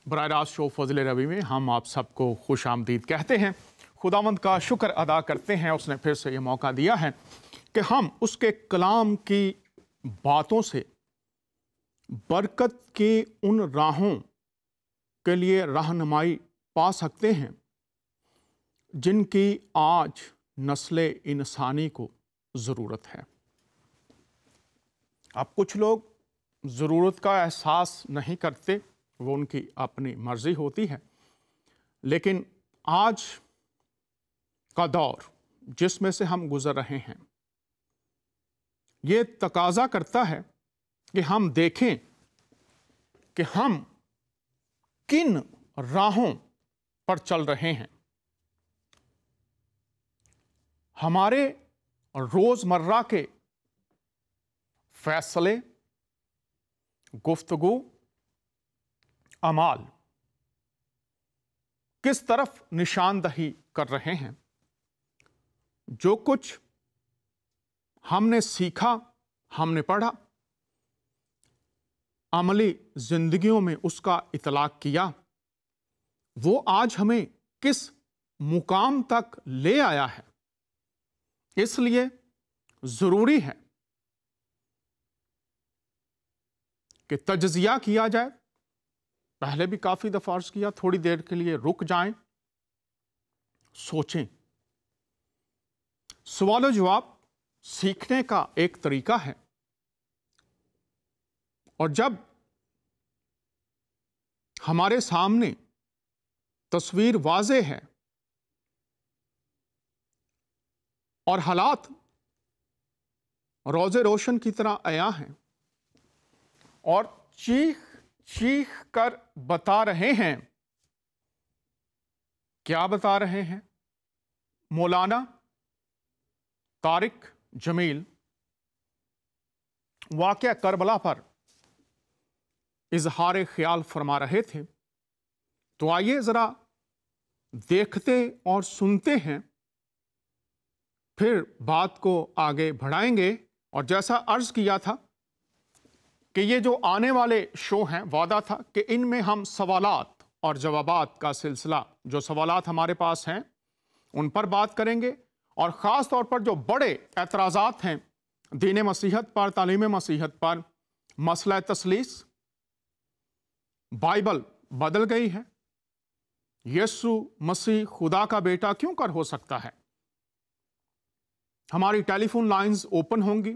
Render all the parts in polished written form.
براہ راست شو فضل ربی میں ہم آپ سب کو خوش آمدید کہتے ہیں۔ خداوند کا شکر ادا کرتے ہیں، اس نے پھر سے یہ موقع دیا ہے کہ ہم اس کے کلام کی باتوں سے برکت کی ان راہوں کے لیے رہنمائی پا سکتے ہیں جن کی آج نسل انسانی کو ضرورت ہے۔ اب کچھ لوگ ضرورت کا احساس نہیں کرتے، وہ ان کی اپنی مرضی ہوتی ہے، لیکن آج کا دور جس میں سے ہم گزر رہے ہیں یہ تقاضا کرتا ہے کہ ہم دیکھیں کہ ہم کن راہوں پر چل رہے ہیں۔ ہمارے روزمرہ کے فیصلے، گفتگو، اعمال کس طرف نشاندہی کر رہے ہیں؟ جو کچھ ہم نے سیکھا، ہم نے پڑھا، عملی زندگیوں میں اس کا اطلاق کیا، وہ آج ہمیں کس مقام تک لے آیا ہے؟ اس لیے ضروری ہے کہ تجزیہ کیا جائے۔ پہلے بھی کافی دفعہ عرض کیا، تھوڑی دیر کے لیے رک جائیں، سوچیں۔ سوال و جواب سیکھنے کا ایک طریقہ ہے، اور جب ہمارے سامنے تصویر واضح ہے اور حالات روز روشن کی طرح عیاں ہیں اور چیخ چیخ کر بتا رہے ہیں، کیا بتا رہے ہیں؟ مولانا طارق جمیل واقعہ کربلا پر اظہار خیال فرما رہے تھے، تو آئیے ذرا دیکھتے اور سنتے ہیں، پھر بات کو آگے بڑھائیں گے۔ اور جیسا عرض کیا تھا کہ یہ جو آنے والے شو ہیں، وعدہ تھا کہ ان میں ہم سوالات اور جوابات کا سلسلہ، جو سوالات ہمارے پاس ہیں ان پر بات کریں گے، اور خاص طور پر جو بڑے اعتراضات ہیں دین مسیحت پر، تعلیم مسیحت پر، مسئلہ تثلیث، بائبل بدل گئی ہے، یسوع مسیح خدا کا بیٹا کیوں کر ہو سکتا ہے؟ ہماری ٹیلی فون لائنز اوپن ہوں گی۔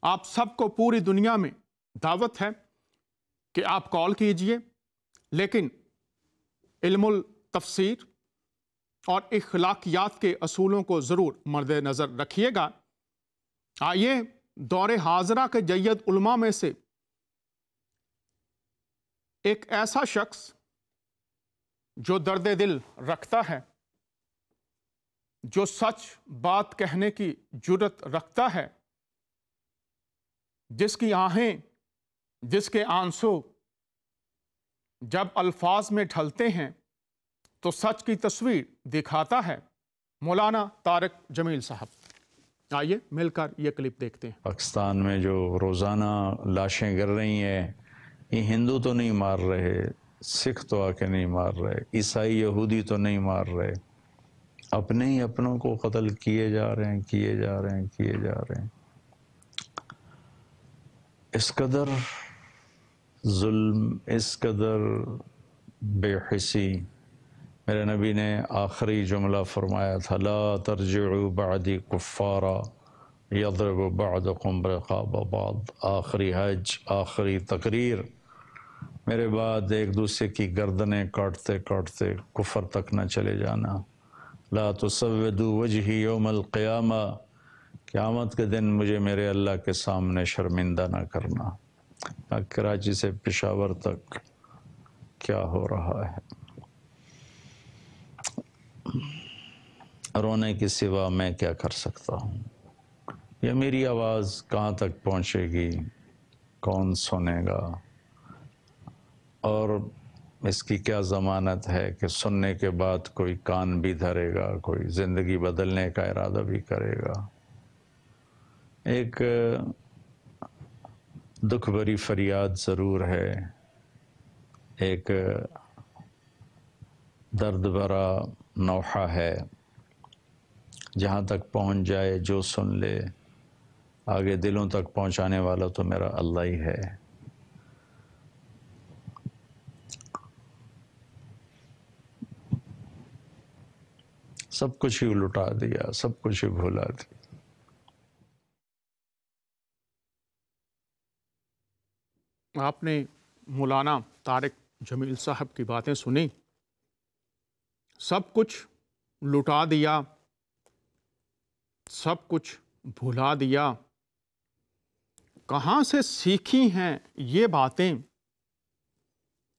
آپ سب کو پوری دنیا میں دعوت ہے کہ آپ کال کیجئے، لیکن علم التفسیر اور اخلاقیات کے اصولوں کو ضرور مد نظر رکھیے گا۔ آئیے دور حاضرہ کے جید علماء میں سے ایک ایسا شخص جو درد دل رکھتا ہے، جو سچ بات کہنے کی جرت رکھتا ہے، جس کی آہیں، جس کے آنسو جب الفاظ میں ڈھلتے ہیں تو سچ کی تصویر دکھاتا ہے، مولانا طارق جمیل صاحب۔ آئیے مل کر یہ کلپ دیکھتے ہیں۔ پاکستان میں جو روزانہ لاشیں گر رہی ہیں، یہ ہندو تو نہیں مار رہے، سکھ تو آ کے نہیں مار رہے، عیسائی یہودی تو نہیں مار رہے، اپنے ہی اپنوں کو قتل کیے جا رہے ہیں، کیے جا رہے ہیں، کیے جا رہے ہیں۔ اس قدر ظلم، اس قدر بے حسی۔ میرے نبی نے آخری جملہ فرمایا تھا، لا ترجعوا بعدی کفارا یضرب بعضکم رقاب بعض۔ آخری حج، آخری تقریر، میرے بعد ایک دوسرے کی گردنیں کاٹتے کاٹتے کفر تک نہ چلے جانا۔ لا تسودوا وجہی یوم القیامہ، قیامت کے دن مجھے میرے اللہ کے سامنے شرمندہ نہ کرنا۔ کراچی سے پشاور تک کیا ہو رہا ہے؟ رونے کے سوا میں کیا کر سکتا ہوں؟ یہ میری آواز کہاں تک پہنچے گی؟ کون سنے گا؟ اور اس کی کیا ضمانت ہے کہ سننے کے بعد کوئی کان بھی دھرے گا، کوئی زندگی بدلنے کا ارادہ بھی کرے گا؟ ایک دکھ بھری فریاد ضرور ہے ایک درد بھرا نوحہ ہے، جہاں تک پہنچ جائے جو سن لے، آگے دلوں تک پہنچانے والا تو میرا اللہ ہی ہے۔ سب کچھ ہی لٹا دیا، سب کچھ ہی بھولا دیا۔ آپ نے مولانا طارق جمیل صاحب کی باتیں سنی، سب کچھ لٹا دیا، سب کچھ بھلا دیا۔ کہاں سے سیکھی ہیں یہ باتیں،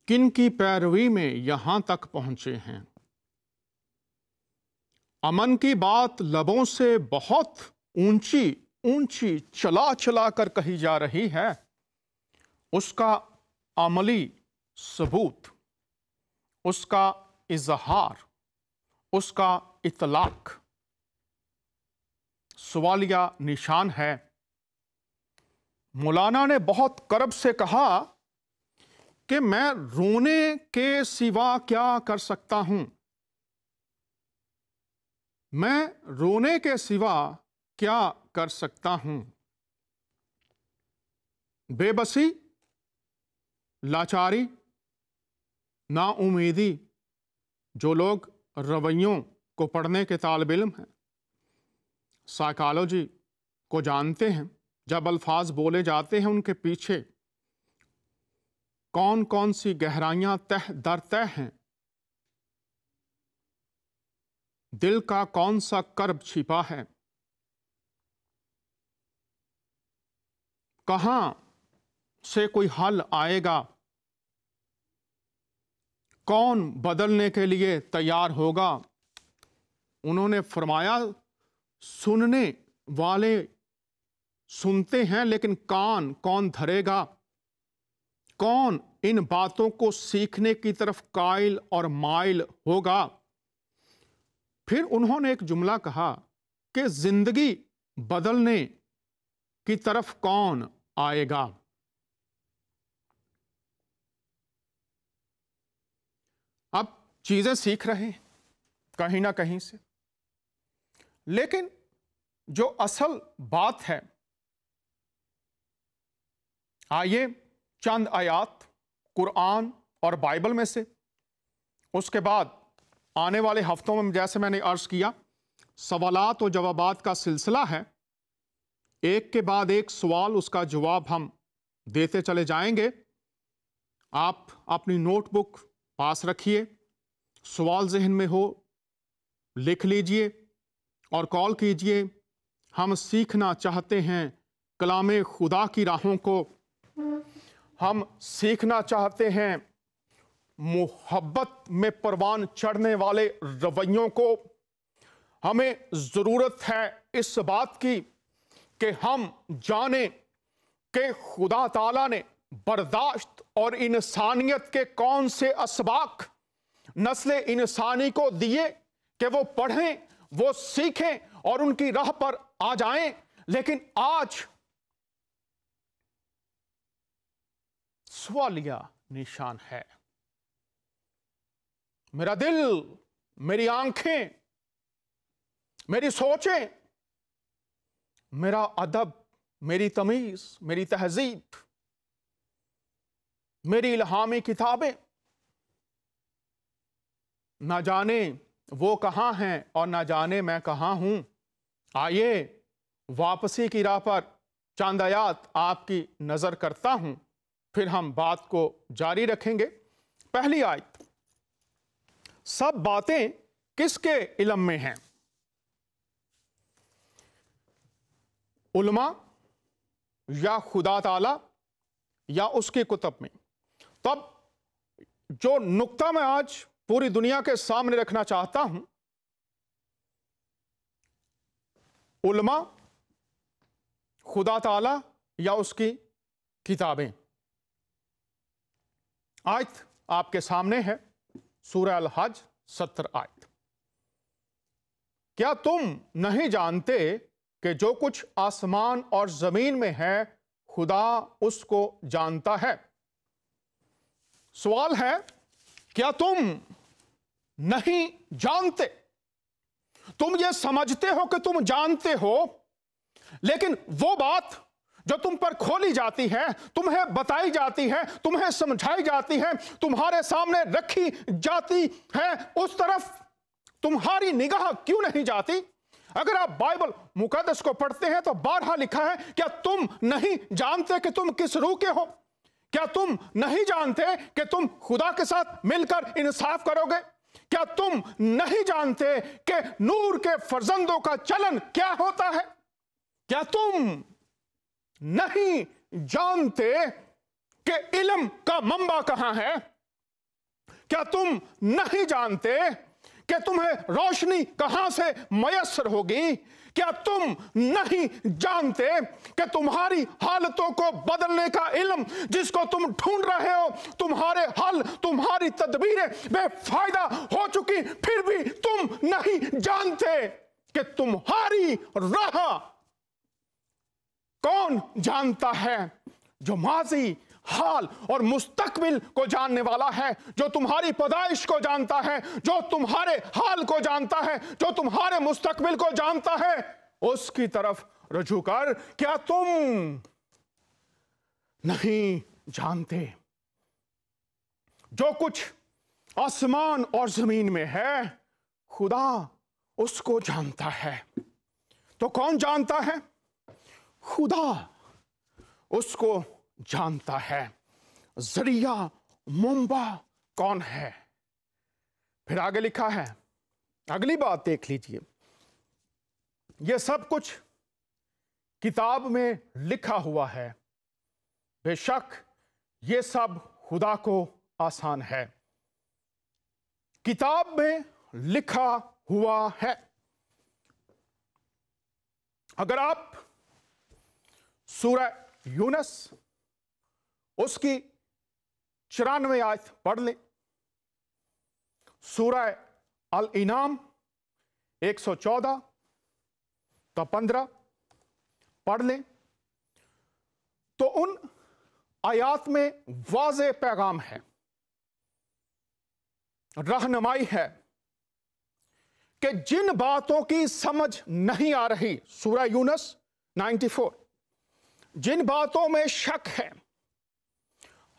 کن کی پیروی میں یہاں تک پہنچے ہیں؟ امن کی بات لبوں سے بہت اونچی اونچی چلا چلا کر کہی جا رہی ہے، اس کا عملی ثبوت، اس کا اظہار، اس کا اطلاق سوالیہ نشان ہے۔ مولانا نے بہت کرب سے کہا کہ میں رونے کے سوا کیا کر سکتا ہوں، میں رونے کے سوا کیا کر سکتا ہوں۔ بے بسی، لاچاری، نا امیدی، جو لوگ رویوں کو پڑھنے کے طالب علم ہیں، سائیکالوجی کو جانتے ہیں، جب الفاظ بولے جاتے ہیں ان کے پیچھے کون کون سی گہرائیاں تہ در تہ ہیں، دل کا کون سا کرب چھپا ہے، کہاں سے کوئی حل آئے گا، کون بدلنے کے لیے تیار ہوگا۔ انہوں نے فرمایا سننے والے سنتے ہیں لیکن کان کون دھرے گا، کون ان باتوں کو سیکھنے کی طرف قائل اور مائل ہوگا۔ پھر انہوں نے ایک جملہ کہا کہ زندگی بدلنے کی طرف کون آئے گا۔ اب چیزیں سیکھ رہے ہیں کہیں نہ کہیں سے، لیکن جو اصل بات ہے، آئیے چند آیات قرآن اور بائبل میں سے، اس کے بعد آنے والے ہفتوں میں جیسے میں نے عرض کیا سوالات و جوابات کا سلسلہ ہے، ایک کے بعد ایک سوال اس کا جواب ہم دیتے چلے جائیں گے۔ آپ اپنی نوٹ بک پاس رکھیے، سوال ذہن میں ہو لکھ لیجئے اور کال کیجئے۔ ہم سیکھنا چاہتے ہیں کلام خدا کی راہوں کو، ہم سیکھنا چاہتے ہیں محبت میں پروان چڑھنے والے رویوں کو۔ ہمیں ضرورت ہے اس بات کی کہ ہم جانیں کہ خدا تعالیٰ نے برداشت اور انسانیت کے کون سے اسباق نسل انسانی کو دیے کہ وہ پڑھیں، وہ سیکھیں اور ان کی راہ پر آ جائیں۔ لیکن آج سوالیہ نشان ہے۔ میرا دل، میری آنکھیں، میری سوچیں، میرا ادب، میری تمیز، میری تہذیب، میری الہامی کتابیں، نہ جانے وہ کہاں ہیں اور نہ جانے میں کہاں ہوں۔ آئیے واپسی کی راہ پر چند آیات آپ کی نظر کرتا ہوں، پھر ہم بات کو جاری رکھیں گے۔ پہلی آیت، سب باتیں کس کے علم میں ہیں؟ علماء یا خدا تعالی یا اس کی کتب میں؟ تب جو نقطہ میں آج پوری دنیا کے سامنے رکھنا چاہتا ہوں، علماء، خدا تعالی یا اس کی کتابیں؟ آیت آپ کے سامنے ہے، سورہ الحج 70 آیت۔ کیا تم نہیں جانتے کہ جو کچھ آسمان اور زمین میں ہے خدا اس کو جانتا ہے؟ سوال ہے کیا تم نہیں جانتے؟ تم یہ سمجھتے ہو کہ تم جانتے ہو، لیکن وہ بات جو تم پر کھولی جاتی ہے، تمہیں بتائی جاتی ہے، تمہیں سمجھائی جاتی ہے، تمہارے سامنے رکھی جاتی ہے، اس طرف تمہاری نگاہ کیوں نہیں جاتی؟ اگر آپ بائبل مقدس کو پڑھتے ہیں تو بارہا لکھا ہے، کیا تم نہیں جانتے کہ تم کس روح کے ہو؟ کیا تم نہیں جانتے کہ تم خدا کے ساتھ مل کر انصاف کرو گے؟ کیا تم نہیں جانتے کہ نور کے فرزندوں کا چلن کیا ہوتا ہے؟ کیا تم نہیں جانتے کہ علم کا منبع کہاں ہے؟ کیا تم نہیں جانتے کہ تمہیں روشنی کہاں سے میسر ہوگی؟ کیا تم نہیں جانتے کہ تمہاری حالتوں کو بدلنے کا علم جس کو تم ڈھونڈ رہے ہو، تمہارے حل، تمہاری تدبیریں بے فائدہ ہو چکی، پھر بھی تم نہیں جانتے کہ تمہاری راہ کون جانتا ہے؟ جو ماضی، حال اور مستقبل کو جاننے والا ہے، جو تمہاری پیدائش کو جانتا ہے، جو تمہارے حال کو جانتا ہے، جو تمہارے مستقبل کو جانتا ہے، اس کی طرف رجوع کر۔ کیا تم نہیں جانتے جو کچھ آسمان اور زمین میں ہے خدا اس کو جانتا ہے؟ تو کون جانتا ہے؟ خدا اس کو جانتا ہے۔ ذریعہ، منبع کون ہے؟ پھر آگے لکھا ہے، اگلی بات دیکھ لیجئے، یہ سب کچھ کتاب میں لکھا ہوا ہے، بے شک یہ سب خدا کو آسان ہے۔ کتاب میں لکھا ہوا ہے۔ اگر آپ سورہ یونس اس کی 94 آیت پڑھ لیں، سورہ الانعام 114 تا 15 پڑھ لیں تو ان آیات میں واضح پیغام ہے، رہنمائی ہے کہ جن باتوں کی سمجھ نہیں آ رہی، سورہ یونس 94، جن باتوں میں شک ہے،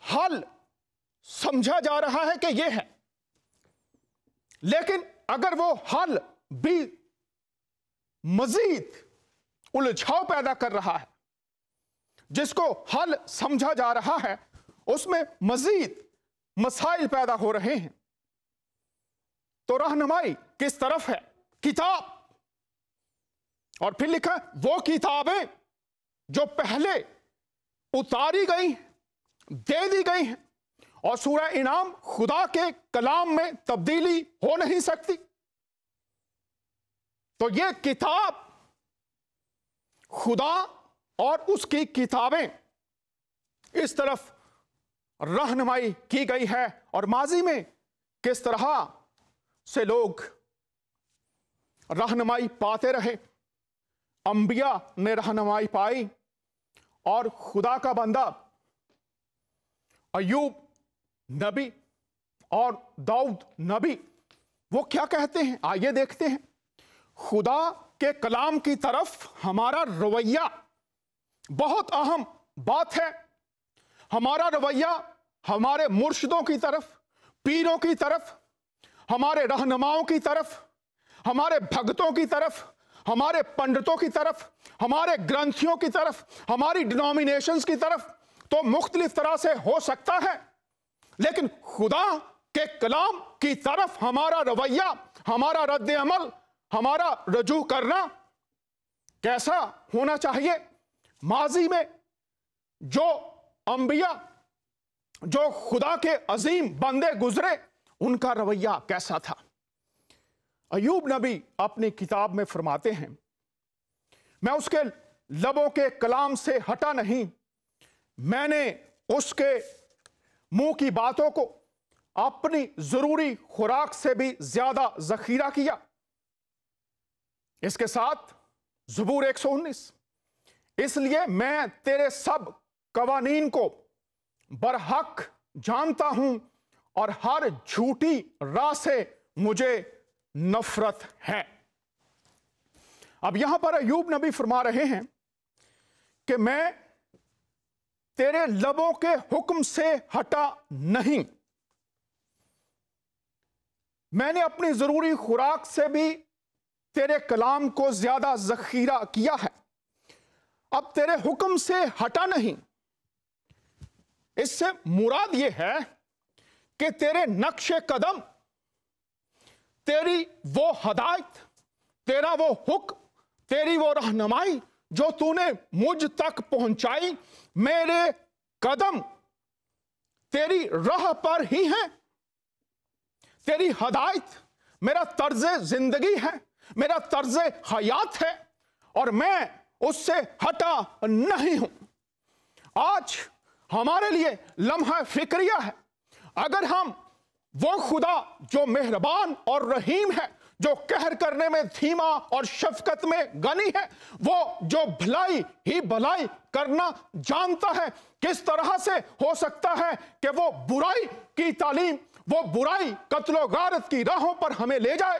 حل سمجھا جا رہا ہے کہ یہ ہے، لیکن اگر وہ حل بھی مزید الجھاؤ پیدا کر رہا ہے، جس کو حل سمجھا جا رہا ہے اس میں مزید مسائل پیدا ہو رہے ہیں، تو رہنمائی کس طرف ہے؟ کتاب۔ اور پھر لکھا وہ کتابیں جو پہلے اتاری گئی دے دی گئی ہیں، اور سورہ انعام خدا کے کلام میں تبدیلی ہو نہیں سکتی، تو یہ کتاب خدا اور اس کی کتابیں اس طرف رہنمائی کی گئی ہے۔ اور ماضی میں کس طرح سے لوگ رہنمائی پاتے رہے، انبیاء نے رہنمائی پائی، اور خدا کا بندہ ایوب نبی اور داؤد نبی وہ کیا کہتے ہیں؟ آئیے دیکھتے ہیں۔ خدا کے کلام کی طرف ہمارا رویہ بہت اہم بات ہے۔ ہمارا رویہ ہمارے مرشدوں کی طرف، پیروں کی طرف، ہمارے رہنماؤں کی طرف، ہمارے بھگتوں کی طرف، ہمارے پنڈتوں کی طرف، ہمارے گرنتھیوں کی طرف، ہماری ڈینومینیشنز کی طرف تو مختلف طرح سے ہو سکتا ہے، لیکن خدا کے کلام کی طرف ہمارا رویہ، ہمارا رد عمل، ہمارا رجوع کرنا کیسا ہونا چاہیے؟ ماضی میں جو انبیاء، جو خدا کے عظیم بندے گزرے، ان کا رویہ کیسا تھا؟ ایوب نبی اپنی کتاب میں فرماتے ہیں، میں اس کے لبوں کے کلام سے ہٹا نہیں، میں نے اس کے منہ کی باتوں کو اپنی ضروری خوراک سے بھی زیادہ ذخیرہ کیا۔ اس کے ساتھ زبور 119، اس لیے میں تیرے سب قوانین کو برحق जानता हूं और हर झूठी राह से मुझे नफरत है। अब यहां पर अय्यूब नबी फरमा रहे हैं कि मैं तेरे लबों के हुक्म से हटा नहीं, मैंने अपनी जरूरी खुराक से भी तेरे कलाम को ज्यादा जखीरा किया है, अब तेरे हुक्म से हटा नहीं। इससे मुराद यह है कि तेरे नक्शे कदम, तेरी वो हदायत, तेरा वो हुक्म, तेरी वो रहनुमाई जो तूने मुझ तक पहुंचाई, मेरे कदम तेरी राह पर ही हैं। तेरी हदायत मेरा तर्ज जिंदगी है, मेरा तर्ज हयात है, और मैं उससे हटा नहीं हूं। आज हमारे लिए लम्हा फिक्रिया है, अगर हम वो खुदा जो मेहरबान और रहीम है, जो कहर करने में धीमा और शफकत में गनी है, वो जो भलाई ही भलाई करना जानता है, किस तरह से हो सकता है कि वो बुराई की तालीम, वो बुराई कत्लो गारत की राहों पर हमें ले जाए?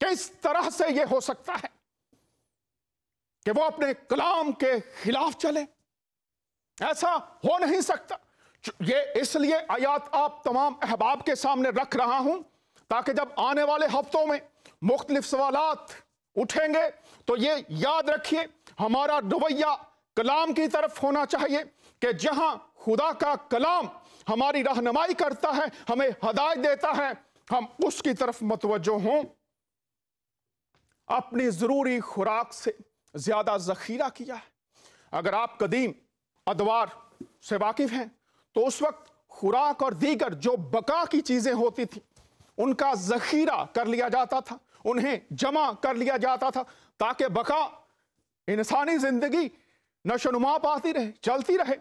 किस तरह से ये हो सकता है कि वो अपने कलाम के खिलाफ चले? ऐसा हो नहीं सकता। ये इसलिए आयात आप तमाम अहबाब के सामने रख रहा हूं ताकि जब आने वाले हफ्तों में मुख्तलिफ सवालात उठेंगे तो ये याद रखिए, हमारा रवैया कलाम की तरफ होना चाहिए कि जहां खुदा का कलाम हमारी रहनुमाई करता है, हमें हदायत देता है, हम उसकी तरफ मतवज्जो हों। अपनी जरूरी खुराक से ज्यादा जखीरा किया है। अगर आप कदीम अदवार से वाकिफ हैं तो उस वक्त खुराक और दीगर जो बका की चीजें होती थी उनका जखीरा कर लिया जाता था, उन्हें जमा कर लिया जाता था ताकि बका इंसानी जिंदगी नशोनुमा पाती रहे, चलती रहे।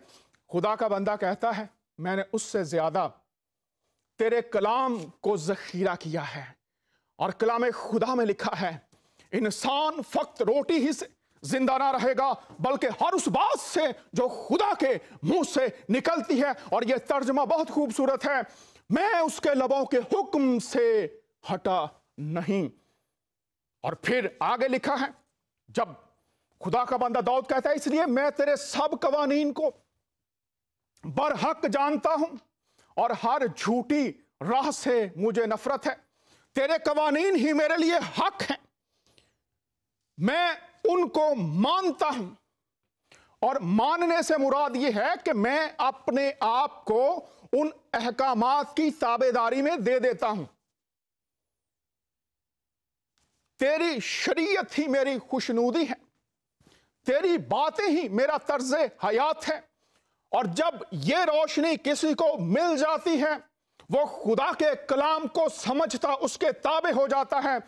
खुदा का बंदा कहता है मैंने उससे ज्यादा तेरे कलाम को जखीरा किया है। और कलाम खुदा में लिखा है इंसान फक्त रोटी ही से जिंदा ना रहेगा बल्कि हर उस बात से जो खुदा के मुंह से निकलती है। और यह तर्जमा बहुत खूबसूरत है, मैं उसके लबों के हुक्म से हटा नहीं। और फिर आगे लिखा है, जब खुदा का बंदा दाऊद कहता है इसलिए मैं तेरे सब कवानीन को बरहक जानता हूं और हर झूठी राह से मुझे नफरत है। तेरे कवानीन ही मेरे लिए हक हैं, मैं उनको मानता हूं। और मानने से मुराद यह है कि मैं अपने आप को उन अहकामात की ताबेदारी में दे देता हूं। तेरी शरीयत ही मेरी खुशनूदी है, तेरी बातें ही मेरा तर्ज हयात है। और जब ये रोशनी किसी को मिल जाती है, वो खुदा के कलाम को समझता उसके ताबे हो जाता है,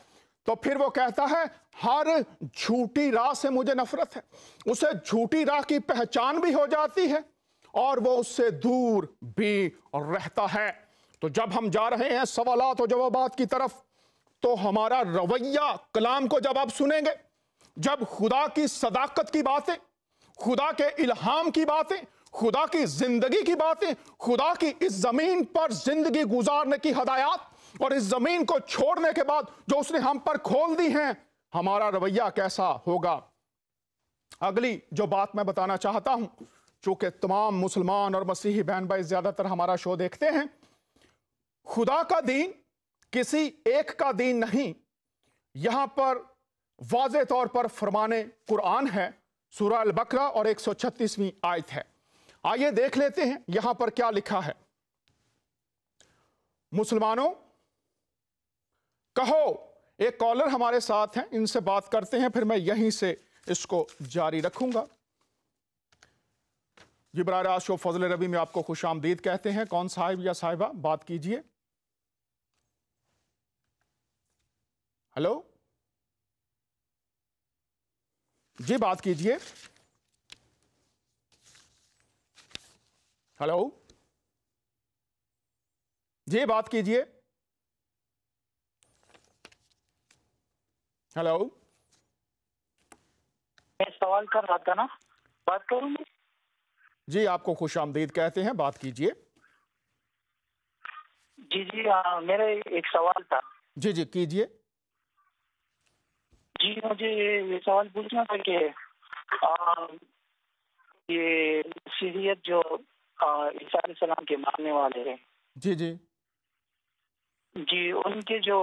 तो फिर वो कहता है हर झूठी राह से मुझे नफरत है। उसे झूठी राह की पहचान भी हो जाती है और वो उससे दूर भी रहता है। तो जब हम जा रहे हैं सवालात और जवाबात की तरफ, तो हमारा रवैया कलाम को जब आप सुनेंगे, जब खुदा की सदाकत की बातें, खुदा के इल्हाम की बातें, खुदा की जिंदगी की बातें, खुदा की इस जमीन पर जिंदगी गुजारने की हदायत और इस जमीन को छोड़ने के बाद जो उसने हम पर खोल दी हैं, हमारा रवैया कैसा होगा। अगली जो बात मैं बताना चाहता हूं, चूंकि तमाम मुसलमान और मसीही बहन भाई ज्यादातर हमारा शो देखते हैं, खुदा का दीन किसी एक का दीन नहीं। यहां पर वाज़े तौर पर फरमाने कुरान है, सूरह अल बकरा और 136वीं आयत है। आइए देख लेते हैं यहां पर क्या लिखा है। मुसलमानों कहो, एक कॉलर हमारे साथ हैं, इनसे बात करते हैं, फिर मैं यहीं से इसको जारी रखूंगा। जी बराह रास्त शो फजल रबी में आपको खुश आमदीद कहते हैं। कौन साहिब या साहिबा, बात कीजिए। हेलो जी, बात कीजिए। हेलो जी, बात कीजिए। हेलो, मैं सवाल कर रहा था ना, बात करूंगी। जी आपको खुश आमदीद कहते हैं, बात कीजिए। جی جی میرا ایک سوال تھا. جی جی کیجئے. جی مجھے یہ سوال پوچھنا تھا کہ یہ مسیحیت جو عیسیٰ علیہ السلام کے ماننے والے ہیں، جی جی جی ان کے جو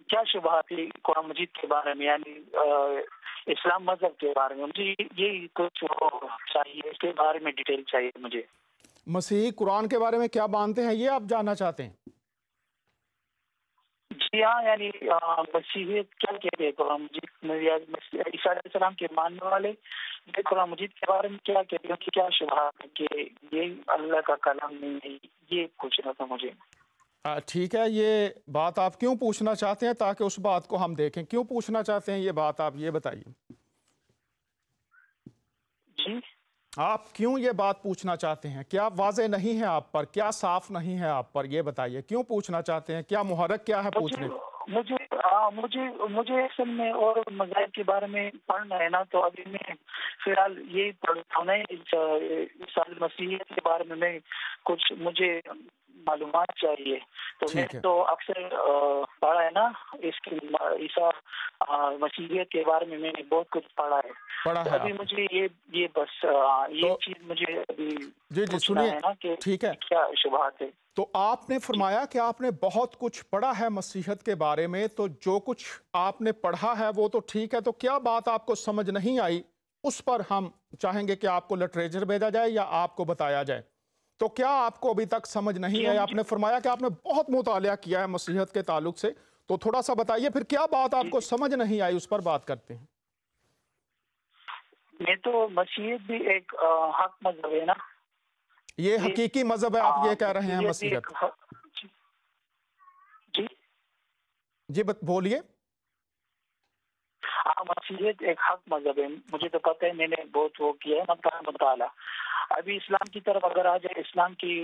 کیا شبہات ہیں قرآن مجید کے بارے میں، یعنی اسلام مذہب کے بارے میں، مجھے یہی کچھ چاہیے، اس کے بارے میں ڈیٹیل چاہیے مجھے. مسیحی قرآن کے بارے میں کیا مانتے ہیں یہ آپ جاننا چاہتے ہیں؟ جی ہاں، یعنی مسیحیت کیا کہتے ہیں قرآن مجید میں، عیسیٰ علیہ السلام کے ماننے والے قرآن مجید کے بارے میں کیا کہتے ہیں، کیا شبہات ہے کہ یہ اللہ کا کلام نہیں ہے، یہ پوچھنا تھا مجھے. ٹھیک ہے، یہ بات آپ کیوں پوچھنا چاہتے ہیں تاکہ اس بات کو ہم دیکھیں؟ کیوں پوچھنا چاہتے ہیں یہ بات آپ یہ بتائیے. جی آپ کیوں یہ بات پوچھنا چاہتے ہیں؟ کیا واضح نہیں ہے آپ پر؟ کیا صاف نہیں ہے آپ پر؟ یہ بتائیے کیوں پوچھنا چاہتے ہیں؟ کیا محرک کیا ہے پوچھنے؟ مجھے اصل میں اور مذاہب کے بارے میں پڑھنا ہے نا، تو ابھی میں فی الحال یہی پڑھتا ہوں. عیسیٰ مسیحیت کے بارے میں کچھ مجھے معلومات چاہیے. تو میں تو اکثر پڑھا ہے نا اس کی عیسیٰ مسیحیت کے بارے میں نے بہت کچھ پڑھا ہے. ابھی مجھے یہ بس یہ چیز مجھے ابھی پوچھنا ہے نا کہ کیا شبہات ہے. تو آپ نے فرمایا کہ آپ نے بہت کچھ پڑھا ہے مسیحیت کے بارے میں، تو جو کچھ آپ نے پڑھا ہے وہ تو ٹھیک ہے، تو کیا بات آپ کو سمجھ نہیں آئی اس پر ہم چاہیں گے کہ آپ کو لٹریچر بھیجا جائے یا آپ کو بتایا جائے. تو کیا آپ کو ابھی تک سمجھ نہیں آئی؟ آپ نے فرمایا کہ آپ نے بہت مطالعہ کیا ہے مسیحیت کے تعلق سے، تو تھوڑا سا بتائیے پھر کیا بات آپ کو سمجھ نہیں آئی، اس پر بات کرتے ہیں. میں تو مسیحیت بھی ایک حق مذہب ہے نا، یہ حقیقی مذہب ہے آپ یہ کہہ رہے ہیں مسیحیت؟ جی جی بولیے. مسیحیت ایک حق مذہب ہے، مجھے تو پتہ ہے، میں نے بہت وہ کیا ہے مطالعہ. ابھی اسلام کی طرف اگر آ جائے، اسلام کی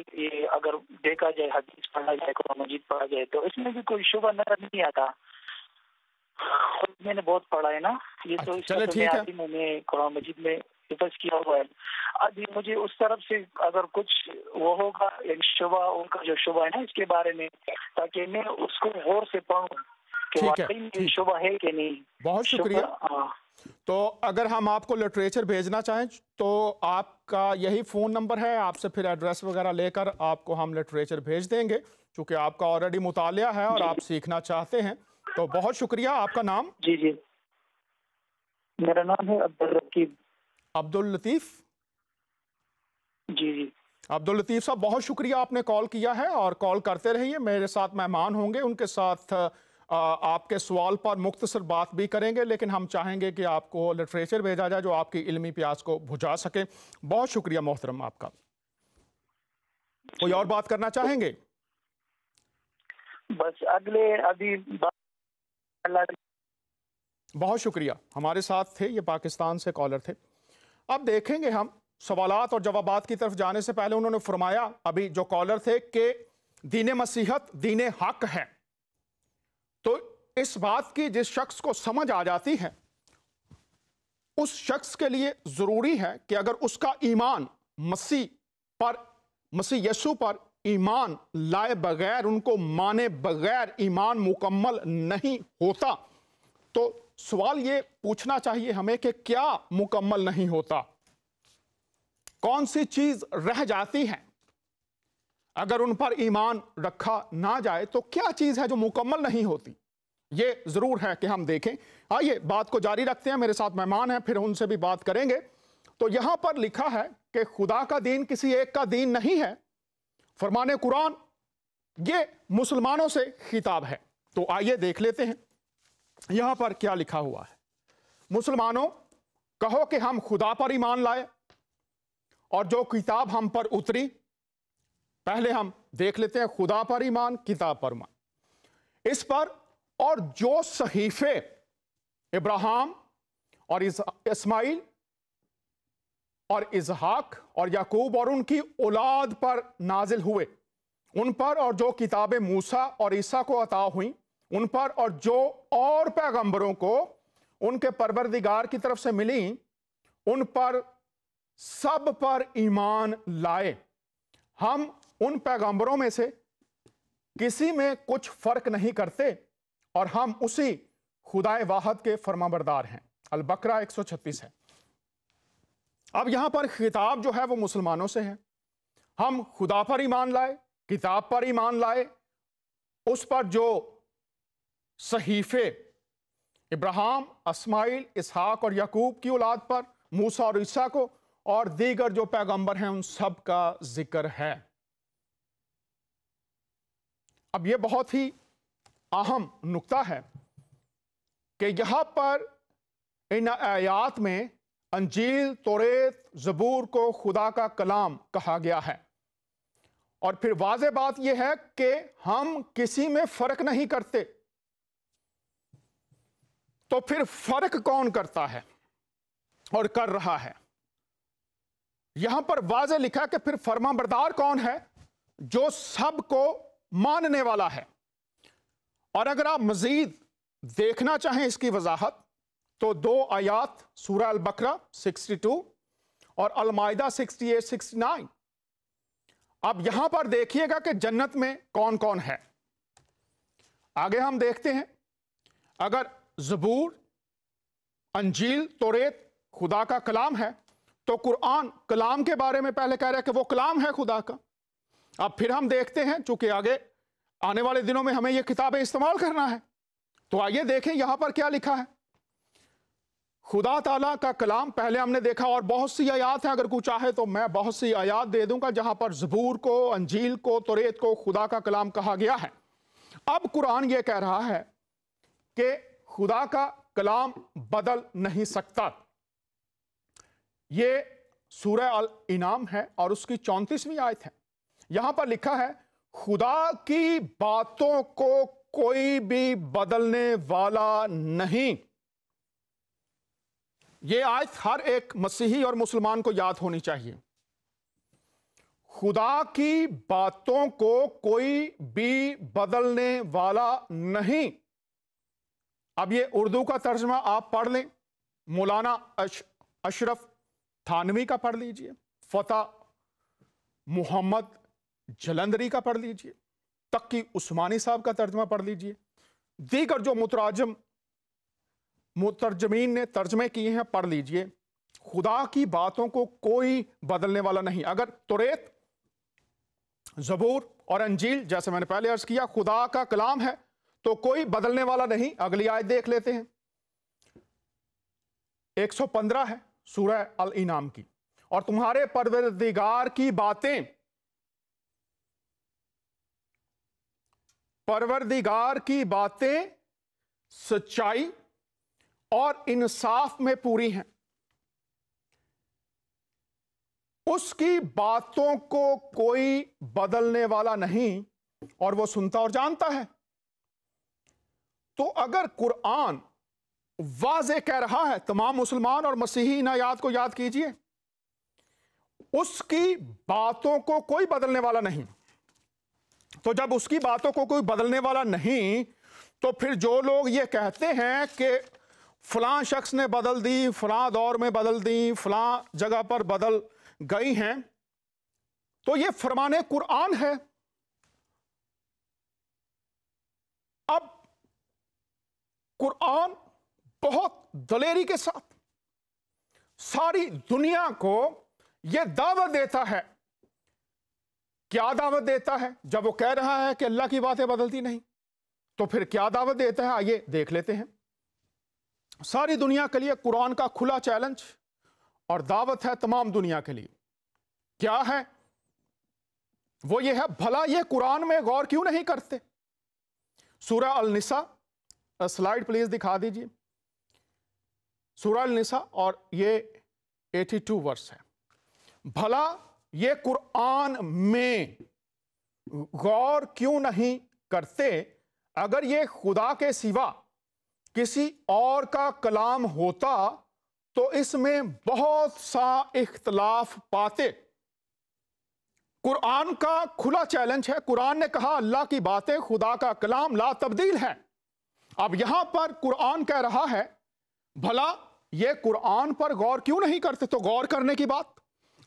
اگر دیکھا جائے، حدیث پڑھا جائے، قرآن مجید پڑھا جائے، تو اس میں بھی کوئی شبہ نظر نہیں آتا. میں نے بہت پڑھا ہے نا، یہ تو اس میں قرآن مجید میں حفظ کیا ہوا ہے. ابھی مجھے اس طرف سے اگر کچھ وہ ہوگا شبہ، ان کا جو شبہ ہے نا اس کے بارے میں، تاکہ میں اس کو غور سے پڑھوں کہ واقعی میں شبہ ہے کہ نہیں. بہت شکریہ. تو اگر ہم آپ کو لٹریچر بھیجنا چاہیں تو آپ کا یہی فون نمبر ہے، آپ سے پھر ایڈریس وغیرہ لے کر آپ کو ہم لٹریچر بھیج دیں گے، چونکہ آپ کا آلریڈی مطالعہ ہے اور آپ سیکھنا چاہتے ہیں. تو بہت شکریہ. آپ کا نام؟ جی جی میرا نام ہے عبدالرقیب. عبداللطیف؟ جی جی عبداللطیف صاحب بہت شکریہ، آپ نے کال کیا ہے اور کال کرتے رہیے. میرے ساتھ مہمان ہوں گے، ان کے ساتھ آپ کے سوال پر مختصر بات بھی کریں گے، لیکن ہم چاہیں گے کہ آپ کو لٹریچر بھیجا جائے جو آپ کی علمی پیاس کو بجھا سکے. بہت شکریہ محترم آپ کا. کوئی اور بات کرنا چاہیں گے؟ بس ابھی بہت شکریہ. ہمارے ساتھ تھے، یہ پاکستان سے کالر تھے. اب دیکھیں گے ہم سوالات اور جوابات کی طرف جانے سے پہلے انہوں نے فرمایا ابھی جو کالر تھے کہ دین مسیحیت دین حق ہے. تو اس بات کی جس شخص کو سمجھ آ جاتی ہے اس شخص کے لیے ضروری ہے کہ اگر اس کا ایمان مسیح یسوع پر ایمان لائے بغیر، ان کو مانے بغیر ایمان مکمل نہیں ہوتا. تو سوال یہ پوچھنا چاہیے ہمیں کہ کیا مکمل نہیں ہوتا؟ کون سی چیز رہ جاتی ہے اگر ان پر ایمان رکھا نہ جائے؟ تو کیا چیز ہے جو مکمل نہیں ہوتی؟ یہ ضرور ہے کہ ہم دیکھیں. آئیے بات کو جاری رکھتے ہیں. میرے ساتھ مہمان ہیں، پھر ان سے بھی بات کریں گے. تو یہاں پر لکھا ہے کہ خدا کا دین کسی ایک کا دین نہیں ہے. فرمان قرآن یہ مسلمانوں سے خطاب ہے. تو آئیے دیکھ لیتے ہیں یہاں پر کیا لکھا ہوا ہے. مسلمانوں کہو کہ ہم خدا پر ایمان لائے اور جو کتاب ہم پر اتری. پہلے ہم دیکھ لیتے ہیں خدا پر ایمان، کتاب پر ایمان. اس پر اور جو صحیفے ابراہیم اور اسماعیل اور اسحاق اور یعقوب اور ان کی اولاد پر نازل ہوئے، ان پر اور جو کتابیں موسیٰ اور عیسیٰ کو عطا ہوئیں ان پر اور جو اور پیغمبروں کو ان کے پروردگار کی طرف سے ملیں ان پر سب پر ایمان لائے. ہم ان پیغمبروں میں سے किसी में कुछ फर्क नहीं करते और हम उसी खुदाए वाहद के फरमाबरदार हैं। अल-बकरा 136 है। अब यहां पर खिताब जो है वो मुसलमानों से है। हम खुदा पर ईमान लाए, किताब पर ईमान लाए, उस पर जो सहीफे इब्राहिम, इस्माइल, इसहाक और याकूब की औलाद पर, मूसा और ईसा को और दीगर जो पैगंबर हैं उन सब का जिक्र है। अब यह बहुत ही अहम नुक्ता है कि यहां पर इन आयात में अंजील, तौरेत, ज़बूर को खुदा का कलाम कहा गया है। और फिर वाज़ेह बात यह है कि हम किसी में फर्क नहीं करते। तो फिर फर्क कौन करता है और कर रहा है? यहां पर वाज़ेह लिखा कि फिर फरमाबरदार कौन है? जो सबको मानने वाला है। और अगर आप मजीद देखना चाहें इसकी वजाहत तो दो आयात सूरह अल-बकरा 62 और अल-माइदा 68-69। अब यहां पर देखिएगा कि जन्नत में कौन कौन है। आगे हम देखते हैं, अगर ज़बूर, अंजील, तौरेत खुदा का कलाम है तो कुरान कलाम के बारे में पहले कह रहा है कि वो कलाम है खुदा का। अब फिर हम देखते हैं, चूंकि आगे आने वाले दिनों में हमें ये किताबें इस्तेमाल करना है, तो आइए देखें यहां पर क्या लिखा है। खुदा ताला का कलाम पहले हमने देखा, और बहुत सी आयात हैं, अगर कोई चाहे तो मैं बहुत सी आयात दे दूंगा जहां पर ज़बूर को, अंजील को, तौरेत को खुदा का कलाम कहा गया है। अब कुरान ये कह रहा है कि खुदा का कलाम बदल नहीं सकता। ये सूरह अल-इनाम है और उसकी 34वीं आयत है। यहां पर लिखा है, खुदा की बातों को कोई भी बदलने वाला नहीं। यह आयत हर एक मसीही और मुसलमान को याद होनी चाहिए। खुदा की बातों को कोई भी बदलने वाला नहीं। अब ये उर्दू का तर्जमा आप पढ़ लें, मौलाना अशरफ थानवी का पढ़ लीजिए, फतेह मोहम्मद जलंधरी का पढ़ लीजिए, तकी उस्मानी साहब का तर्जमा पढ़ लीजिए, दीगर जो मुतरजमीन ने तर्जमे किए हैं पढ़ लीजिए। खुदा की बातों को कोई बदलने वाला नहीं। अगर तौरेत, ज़बूर और अंजील, जैसे मैंने पहले अर्ज किया, खुदा का कलाम है तो कोई बदलने वाला नहीं। अगली आयत देख लेते हैं, 115 है सूरह अल-इनाम की, और तुम्हारे परवरदिगार की बातें, परवरदिगार की बातें सच्चाई और इंसाफ में पूरी हैं। उसकी बातों को कोई बदलने वाला नहीं और वो सुनता और जानता है। तो अगर कुरान वाज़े कह रहा है, तमाम मुसलमान और मसीही इन आयात को याद कीजिए, उसकी बातों को कोई बदलने वाला नहीं। तो जब उसकी बातों को कोई बदलने वाला नहीं, तो फिर जो लोग ये कहते हैं कि फलां शख्स ने बदल दी, फलां दौर में बदल दी, फलां जगह पर बदल गई हैं, तो ये फरमाने कुरान है। अब कुरान बहुत दलेरी के साथ सारी दुनिया को यह दावत देता है। क्या दावत देता है? जब वो कह रहा है कि अल्लाह की बातें बदलती नहीं, तो फिर क्या दावत देता है? आइए देख लेते हैं। सारी दुनिया के लिए कुरान का खुला चैलेंज और दावत है तमाम दुनिया के लिए। क्या है वो? ये है, भला ये कुरान में गौर क्यों नहीं करते? सूरह अल-निसा, स्लाइड प्लीज दिखा दीजिए। सूरह अल-निसा और ये 82 वर्स है। भला ये कुरान में गौर क्यों नहीं करते? अगर ये खुदा के सिवा किसी और का कलाम होता तो इसमें बहुत सा इख्तलाफ पाते। कुरान का खुला चैलेंज है। कुरान ने कहा अल्लाह की बातें, खुदा का कलाम ला तब्दील है। अब यहां पर कुरान कह रहा है भला ये कुरान पर गौर क्यों नहीं करते? तो गौर करने की बात,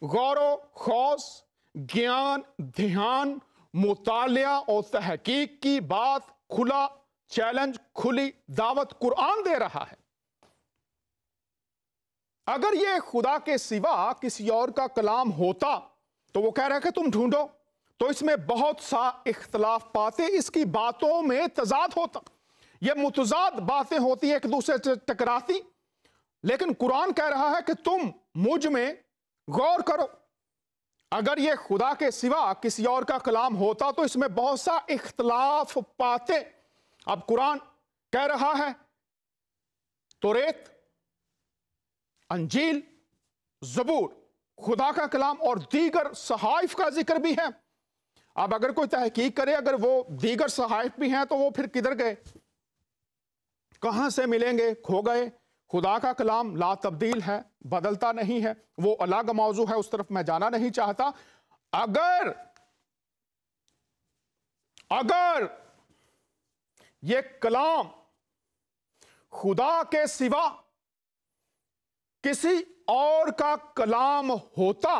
गौर व खौस, ज्ञान, ध्यान मुतालिया और तहकीक की बात, खुला चैलेंज, खुली दावत कुरान दे रहा है। अगर ये खुदा के सिवा किसी और का कलाम होता तो वो कह रहा है कि तुम ढूंढो, तो इसमें बहुत सा इख्तलाफ पाते, इसकी बातों में तजाद होता, ये मुतजाद बातें होती एक दूसरे से टकराती। लेकिन कुरान कह रहा है कि तुम मुझ में गौर करो। अगर ये खुदा के सिवा किसी और का कलाम होता तो इसमें बहुत सा इख्तलाफ पाते। अब कुरान कह रहा है तौरेत, अंजील, ज़बूर खुदा का कलाम और दीगर सहाइफ का जिक्र भी है। अब अगर कोई तहकीक करे, अगर वो दीगर सहाइफ भी हैं तो वो फिर किधर गए, कहां से मिलेंगे, खो गए। खुदा का कलाम ला तब्दील है, बदलता नहीं है, वो अलग मौजू है, उस तरफ मैं जाना नहीं चाहता। अगर ये कलाम खुदा के सिवा किसी और का कलाम होता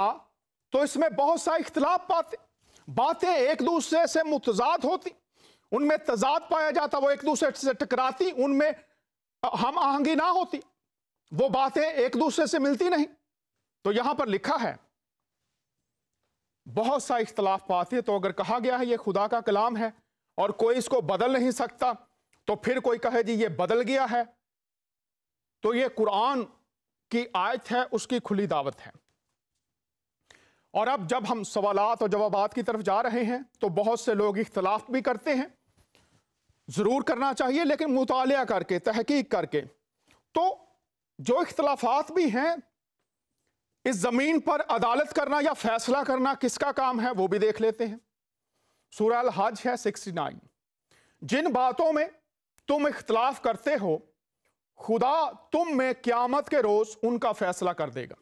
तो इसमें बहुत सा इख्तिलाफ पाते, बातें एक दूसरे से मुतजाद होती, उनमें तजाद पाया जाता, वो एक दूसरे से टकराती, उनमें हम आहंगी ना होती, वो बातें एक दूसरे से मिलती नहीं। तो यहां पर लिखा है बहुत सा इख्तिलाफ पाते। तो अगर कहा गया है ये खुदा का कलाम है और कोई इसको बदल नहीं सकता, तो फिर कोई कहे जी ये बदल गया है, तो ये कुरान की आयत है, उसकी खुली दावत है। और अब जब हम सवालात और जवाबात की तरफ जा रहे हैं तो बहुत से लोग इख्तिलाफ भी करते हैं, जरूर करना चाहिए, लेकिन मुतालिया करके, तहकीक करके। तो जो इख्तिलाफात भी हैं, इस जमीन पर अदालत करना या फैसला करना किसका काम है वो भी देख लेते हैं। सूरह अल हज है 69। जिन बातों में तुम इख्तिलाफ करते हो, खुदा तुम में क़यामत के रोज उनका फैसला कर देगा।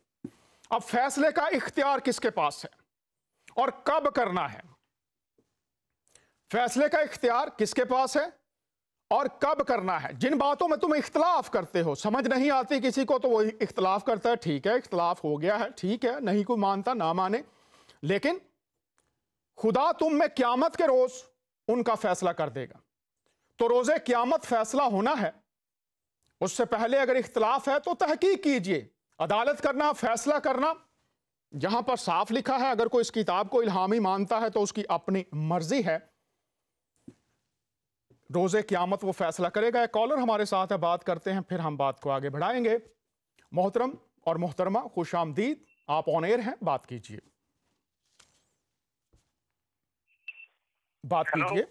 अब फैसले का इख्तियार किसके पास है और कब करना है? फैसले का इख्तियार किसके पास है और कब करना है? जिन बातों में तुम इख्तिलाफ करते हो, समझ नहीं आती किसी को तो वो इख्तिलाफ करता है, ठीक है इख्तिलाफ हो गया है, ठीक है, नहीं कोई मानता ना माने, लेकिन खुदा तुम में क़यामत के रोज उनका फैसला कर देगा। तो रोज़े क़यामत फैसला होना है, उससे पहले अगर इख्तिलाफ है तो तहकीक कीजिए। अदालत करना, फैसला करना, जहां पर साफ लिखा है, अगर कोई इस किताब को इल्हामी मानता है तो उसकी अपनी मर्जी है, रोज़े क़यामत वो फैसला करेगा। एक कॉलर हमारे साथ है, बात करते हैं, फिर हम बात को आगे बढ़ाएंगे। मोहतरम और मोहतरमा खुश आमदीद, आप ऑन एयर हैं, बात कीजिए, बात कीजिए।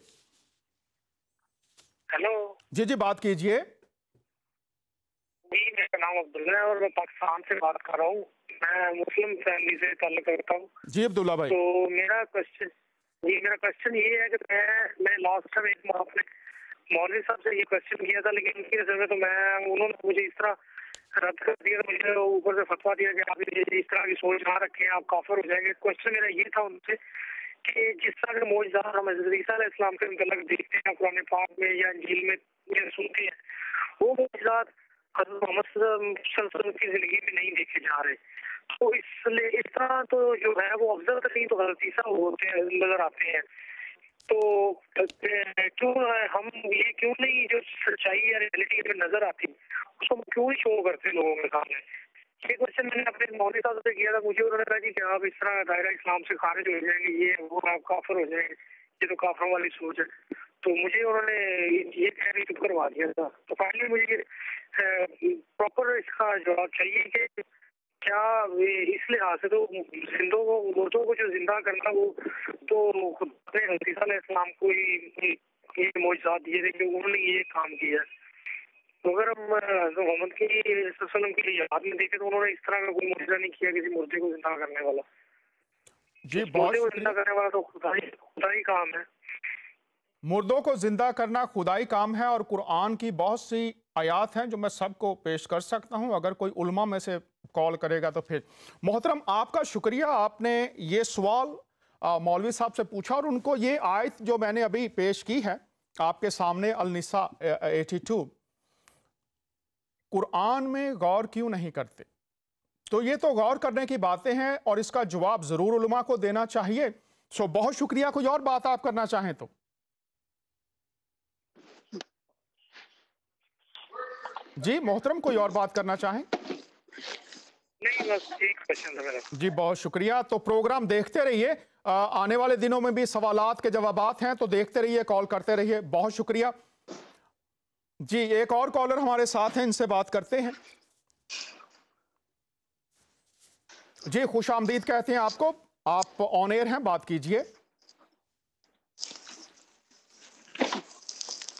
हेलो जी जी, बात कीजिए। जी, मेरा नाम अब्दुल्ला है और मैं पाकिस्तान से बात कर रहा हूँ। मैं मुस्लिम फैमिली से ताल्लुक रखता हूँ। जी अब्दुल्ला भाई। तो मेरा क्वेश्चन ये है कि मैं लास्ट टाइम एक अपने मौलवी साहब से ये क्वेश्चन किया था, लेकिन उनकी नजर में तो उन्होंने मुझे इस तरह रद्द कर दिया, मुझे ऊपर से फतवा दिया कि आप इस तरह की सोच ना रखें, आप काफिर हो जाएंगे। क्वेश्चन मेरा ये था उनसे कि जिस तरह के मौजूदा हम हज़रत ईसा अलैहिस्सलाम के मुतल्लिक़ देखते हैं कुरान पाक में या इंजील में सुनते हैं, वो मौजूदात हज़रत मोहम्मद सल्लल्लाहु अलैहि वसल्लम की जिंदगी में नहीं देखे जा रहे। तो इसलिए इस तरह तो जो है वो अफजल तरीन तो हज़रत ईसा होते हैं, नजर आते हैं। तो क्यों हम ये क्यों नहीं जो सच्चाई या रियलिटी में नजर आती उसको हम क्यों नहीं शो करते लोगों के सामने? ये क्वेश्चन मैंने अपने मौलवी साहब से किया था, मुझे उन्होंने कहा जी कि आप इस तरह दायरा इस्लाम से खारिज हो जाएंगे, ये वो आप काफिर हो जाएंगे, ये तो काफिरों वाली सोच है। तो मुझे उन्होंने ये कह रही चुप करवा दिया था। तो फाइनली मुझे प्रॉपर इसका जवाब चाहिए कि क्या इस लिहाज से तो जिंदों को, मुर्दों को जो जिंदा करना वो तो खुद इस्लाम को ही ये मौजूदात दिए थे कि उन्होंने ये काम किया। तो अगर हम मोहम्मद की याद में देखें तो उन्होंने इस तरह का कोई मुर्दा नहीं किया किसी मुर्दे को जिंदा करने वाला। जी बहुत को जिंदा करने वाला तो खुदा ही काम है। मुर्दों को जिंदा करना खुदाई काम है, और कुरान की बहुत सी आयात हैं जो मैं सबको पेश कर सकता हूं, अगर कोई उलमा में से कॉल करेगा तो फिर। मोहतरम आपका शुक्रिया, आपने ये सवाल मौलवी साहब से पूछा और उनको ये आयत जो मैंने अभी पेश की है आपके सामने, अल-निसा 82, कुरान में गौर क्यों नहीं करते? तो ये तो गौर करने की बातें हैं और इसका जवाब ज़रूर उलमा को देना चाहिए सो बहुत शुक्रिया। कोई और बात आप करना चाहें तो? जी मोहतरम, कोई और बात करना चाहें? नहीं, बस एक क्वेश्चन था मेरा। जी बहुत शुक्रिया। तो प्रोग्राम देखते रहिए, आने वाले दिनों में भी सवालात के जवाबात हैं, तो देखते रहिए, कॉल करते रहिए। बहुत शुक्रिया जी। एक और कॉलर हमारे साथ हैं, इनसे बात करते हैं। जी खुश आमदीद कहते हैं आपको, आप ऑन एयर हैं, बात कीजिए।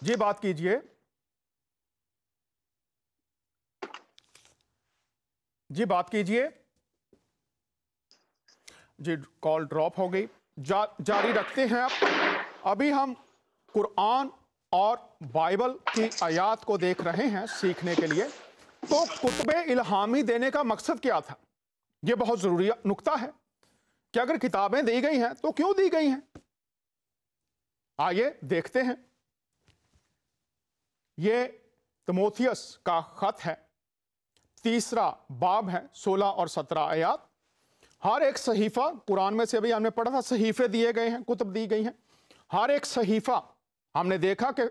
जी बात कीजिए। जी बात कीजिए। जी कॉल ड्रॉप हो गई। जारी रखते हैं आप। अभी हम कुरान और बाइबल की आयात को देख रहे हैं सीखने के लिए। तो कुतुबे इल्हामी देने का मकसद क्या था? यह बहुत जरूरी नुक्ता है कि अगर किताबें दी गई हैं तो क्यों दी गई हैं। आइए देखते हैं। यह तिमोथियस का खत है, 3 बाब है, 16 और 17 आयात। हर एक सहीफा, कुरान में से अभी हमने पढ़ा था, सहीफे दिए गए हैं, कुतुब दी गई हैं। हर एक सहीफा हमने देखा कि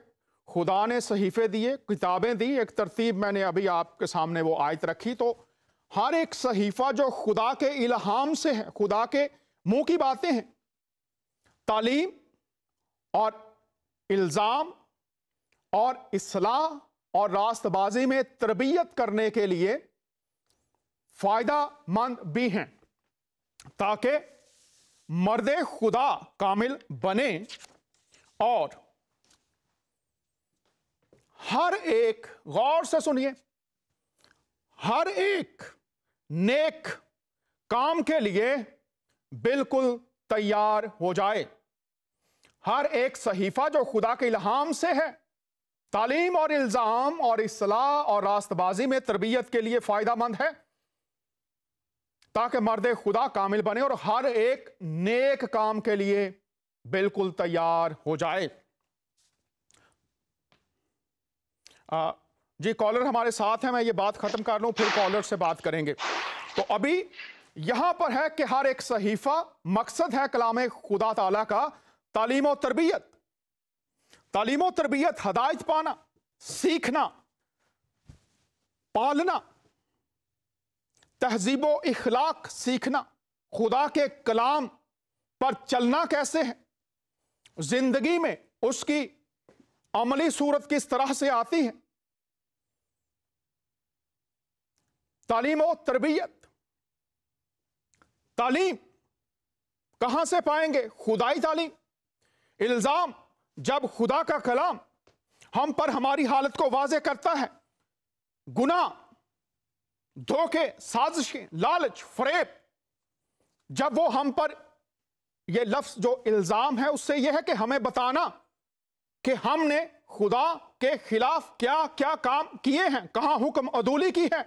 खुदा ने सहीफे दिए, किताबें दी, एक तरतीब मैंने अभी आपके सामने वो आयत रखी। तो हर एक सहीफा जो खुदा के इल्हाम से है, खुदा के मुंह की बातें हैं, तालीम और इल्जाम और इस्लाह और रास्तबाजी में तरबियत करने के लिए फायदा मंद भी हैं, ताकि मर्दे खुदा कामिल बने और हर एक, गौर से सुनिए, हर एक नेक काम के लिए बिल्कुल तैयार हो जाए। हर एक सहीफा जो खुदा के इल्हाम से है, तालीम और इल्जाम और इस्लाह और रास्तबाजी में तरबियत के लिए फायदामंद है, ताकि मर्द खुदा कामिल बने और हर एक नेक काम के लिए बिल्कुल तैयार हो जाए। जी कॉलर हमारे साथ हैं, मैं ये बात खत्म कर लूं फिर कॉलर से बात करेंगे। तो अभी यहां पर है कि हर एक सहीफा, मकसद है कलाम खुदा ताला का तालीम और तरबियत। तालीम और तरबियत, हदायत पाना, सीखना, पालना, तहजीब व इखलाक सीखना, खुदा के कलाम पर चलना कैसे है, जिंदगी में उसकी अमली सूरत किस तरह से आती है। तालीम और तरबियत, तालीम कहां से पाएंगे? खुदाई तालीम। इल्जाम, जब खुदा का कलाम हम पर हमारी हालत को वाज़ेह करता है, गुनाह, धोखे, साजिशें, लालच, फरेब, जब वो हम पर, ये लफ्ज जो इल्जाम है उससे यह है कि हमें बताना कि हमने खुदा के खिलाफ क्या क्या काम किए हैं, कहां हुक्म अदूली की है,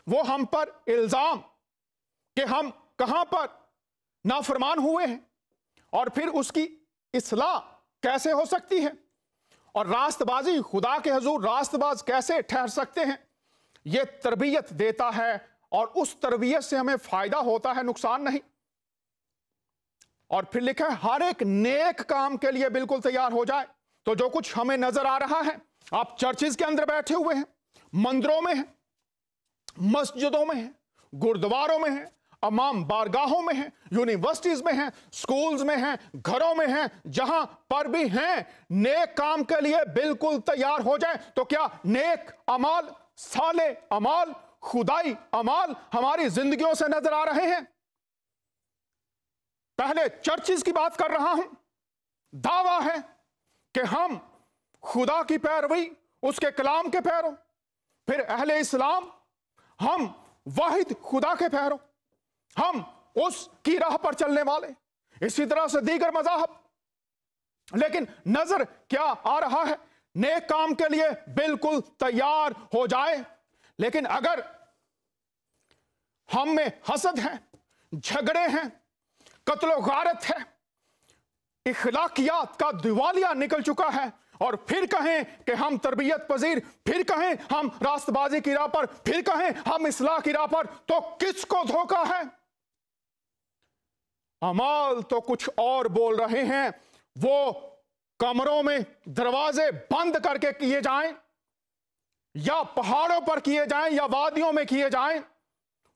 वो हम पर इल्जाम कि हम कहां पर नाफरमान हुए हैं, और फिर उसकी इस्लाह कैसे हो सकती है, और रास्तबाजी, खुदा के हुजूर रास्तबाज कैसे ठहर सकते हैं, ये तरबियत देता है। और उस तरबियत से हमें फायदा होता है, नुकसान नहीं। और फिर लिखा है हर एक नेक काम के लिए बिल्कुल तैयार हो जाए। तो जो कुछ हमें नजर आ रहा है, आप चर्चिज के अंदर बैठे हुए हैं, मंदिरों में हैं, मस्जिदों में हैं, गुरुद्वारों में हैं, अमाम बारगाहों में हैं, यूनिवर्सिटीज में हैं, स्कूल्स में हैं, घरों में हैं, जहां पर भी हैं, नेक काम के लिए बिल्कुल तैयार हो जाए। तो क्या नेक अमाल, साले अमाल, खुदाई अमाल हमारी जिंदगियों से नजर आ रहे हैं? पहले चर्चिज की बात कर रहा हूं। दावा है कि हम खुदा की पैरवी, उसके कलाम के पैरों, फिर अहले इस्लाम, हम वाहिद खुदा के पैरों, हम उसकी राह पर चलने वाले, इसी तरह से दीगर मज़ाहब। लेकिन नजर क्या आ रहा है? नेक काम के लिए बिल्कुल तैयार हो जाए। लेकिन अगर हम में हसद है, झगड़े हैं, कत्लो गारत है, इखलाकियात का दिवालिया निकल चुका है, और फिर कहें कि हम तरबियत पजीर, फिर कहें हम रास्तबाजी की राह पर, फिर कहें हम इस्लाह की राह पर, तो किसको धोखा है? अमाल तो कुछ और बोल रहे हैं। वो कमरों में दरवाजे बंद करके किए जाएं, या पहाड़ों पर किए जाएं, या वादियों में किए जाएं,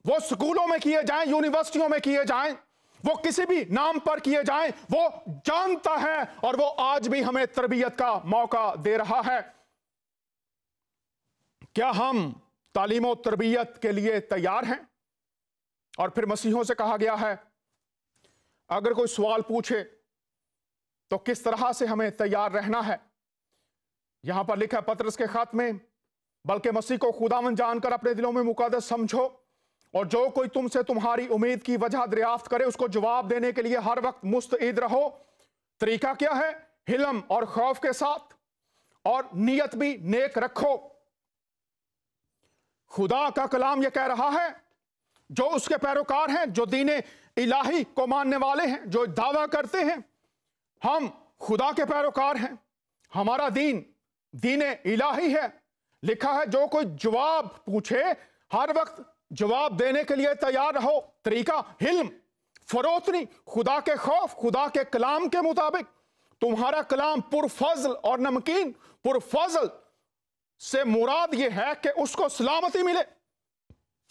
वो स्कूलों में किए जाएं, यूनिवर्सिटियों में किए जाएं, वो किसी भी नाम पर किए जाएं, वो जानता है और वो आज भी हमें तरबियत का मौका दे रहा है। क्या हम तालीम और तरबियत के लिए तैयार हैं? और फिर मसीहों से कहा गया है, अगर कोई सवाल पूछे तो किस तरह से हमें तैयार रहना है। यहां पर लिखा है पतरस के खत में, बल्कि मसीह को खुदावंद जानकर अपने दिलों में मुकद्दस समझो, और जो कोई तुमसे तुम्हारी उम्मीद की वजह दरियाफ्त करे उसको जवाब देने के लिए हर वक्त मुस्तैद रहो। तरीका क्या है? हिल्म और खौफ के साथ, और नियत भी नेक रखो। खुदा का कलाम यह कह रहा है, जो उसके पैरोकार हैं, जो दीन इलाही को मानने वाले हैं, जो दावा करते हैं हम खुदा के पैरोकार हैं, हमारा दीन दीन इलाही है। लिखा है जो कोई जवाब पूछे हर वक्त जवाब देने के लिए तैयार रहो। तरीका हिल्म, फरोतनी, खुदा के खौफ, खुदा के कलाम के मुताबिक। तुम्हारा कलाम पुरफजल और नमकीन। पुरफजल से मुराद यह है कि उसको सलामती मिले।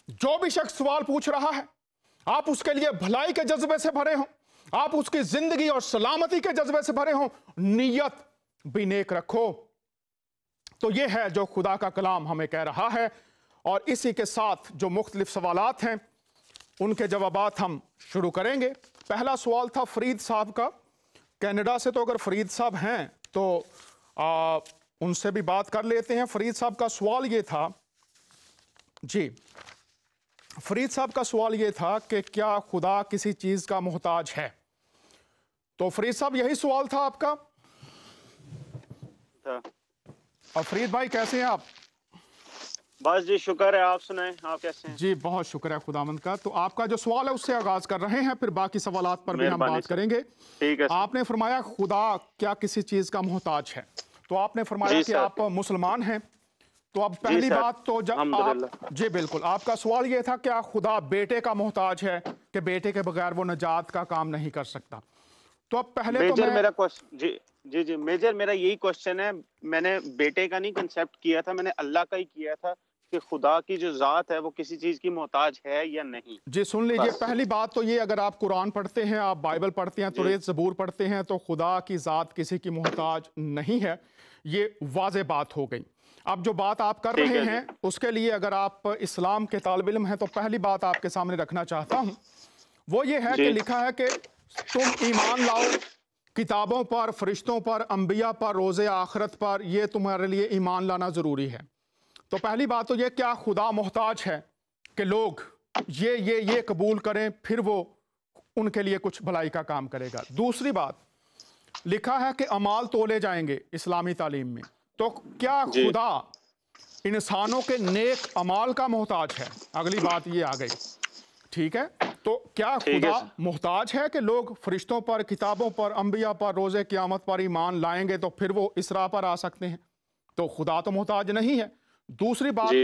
जो भी शख्स सवाल पूछ रहा है, आप उसके लिए भलाई के जज्बे से भरे हो, आप उसकी जिंदगी और सलामती के जज्बे से भरे हो, नियत भी नेक रखो। तो यह है जो खुदा का कलाम हमें कह रहा है। और इसी के साथ जो मुख्तलिफ सवालात हैं उनके जवाबात हम शुरू करेंगे। पहला सवाल था फरीद साहब का, कनाडा से। तो अगर फरीद साहब हैं तो उनसे भी बात कर लेते हैं। फरीद साहब का सवाल ये था जी, फरीद साहब का सवाल ये था कि क्या खुदा किसी चीज़ का मोहताज है? तो फरीद साहब यही सवाल था आपका। और फरीद भाई कैसे हैं आप? बस जी शुक्र है, आप सुनाएं, आप कैसे हैं? जी बहुत शुक्र है खुदावंद का। तो आपका जो सवाल है उससे आगाज कर रहे हैं, फिर बाकी सवालात पर भी हम बात करेंगे। ठीक है। आपने फरमाया खुदा क्या किसी चीज़ का मोहताज है? तो आपने फरमाया कि आप मुसलमान हैं। तो अब पहली बात तो जब आप जी बिल्कुल, आपका सवाल ये था क्या खुदा बेटे का मोहताज है कि बेटे के बगैर वो नजात का काम नहीं कर सकता? तो अब पहले तो मेरा क्वेश्चन जी मेजर मेरा यही क्वेश्चन है। मैंने बेटे का नहीं कंसेप्ट किया था, मैंने अल्लाह का ही किया था कि खुदा की जो जात है वो किसी चीज की मोहताज है या नहीं। जी सुन लीजिए, पहली बात तो ये, अगर आप कुरान पढ़ते हैं, आप बाइबल पढ़ते हैं, तौरात ज़बूर पढ़ते हैं, तो खुदा की जात किसी की मोहताज नहीं है। ये वाज़ेह बात हो गई। अब जो बात आप कर रहे हैं उसके लिए अगर आप इस्लाम के तालिब इल्म हैं तो पहली बात आपके सामने रखना चाहता हूँ वो ये है कि लिखा है कि तुम ईमान लाओ किताबों पर, फरिश्तों पर, अंबिया पर, रोज़े आखिरत पर। ये तुम्हारे लिए ईमान लाना ज़रूरी है। तो पहली बात तो ये, क्या खुदा मोहताज है कि लोग ये कबूल करें फिर वो उनके लिए कुछ भलाई का काम करेगा? दूसरी बात, लिखा है कि अमाल तोले जाएंगे इस्लामी तालीम में। तो क्या खुदा इंसानों के नेक अमाल का मोहताज है? अगली बात ये आ गई, ठीक है। तो क्या खुदा मोहताज है कि लोग फरिश्तों पर, किताबों पर, अंबिया पर, रोज़े क़यामत पर ईमान लाएंगे तो फिर वो इस राह पर आ सकते हैं? तो खुदा तो मोहताज नहीं है। दूसरी बात,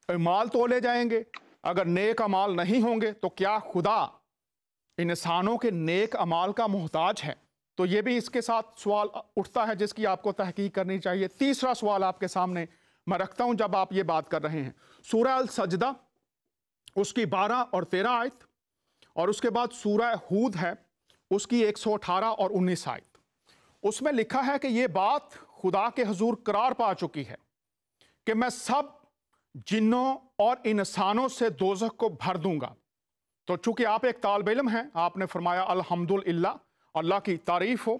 अमाल तोले जाएंगे, अगर नेक अमाल नहीं होंगे तो क्या खुदा इंसानों के नेक अमाल का मोहताज है? तो ये भी इसके साथ सवाल उठता है जिसकी आपको तहकीक करनी चाहिए। तीसरा सवाल आपके सामने मैं रखता हूं जब आप ये बात कर रहे हैं, सूरह अल सजदा उसकी 12 और 13 आयत, और उसके बाद सूरह हूद है उसकी 118 और 19 आयत। उसमें लिखा है कि ये बात खुदा के हुजूर करार पा चुकी है कि मैं सब जिन्नों और इंसानों से दोज़ख को भर दूंगा। तो चूंकि आप एक तालिब इल्म हैं, आपने फरमाया अल्हम्दुलिल्लाह, अल्लाह की तारीफ हो,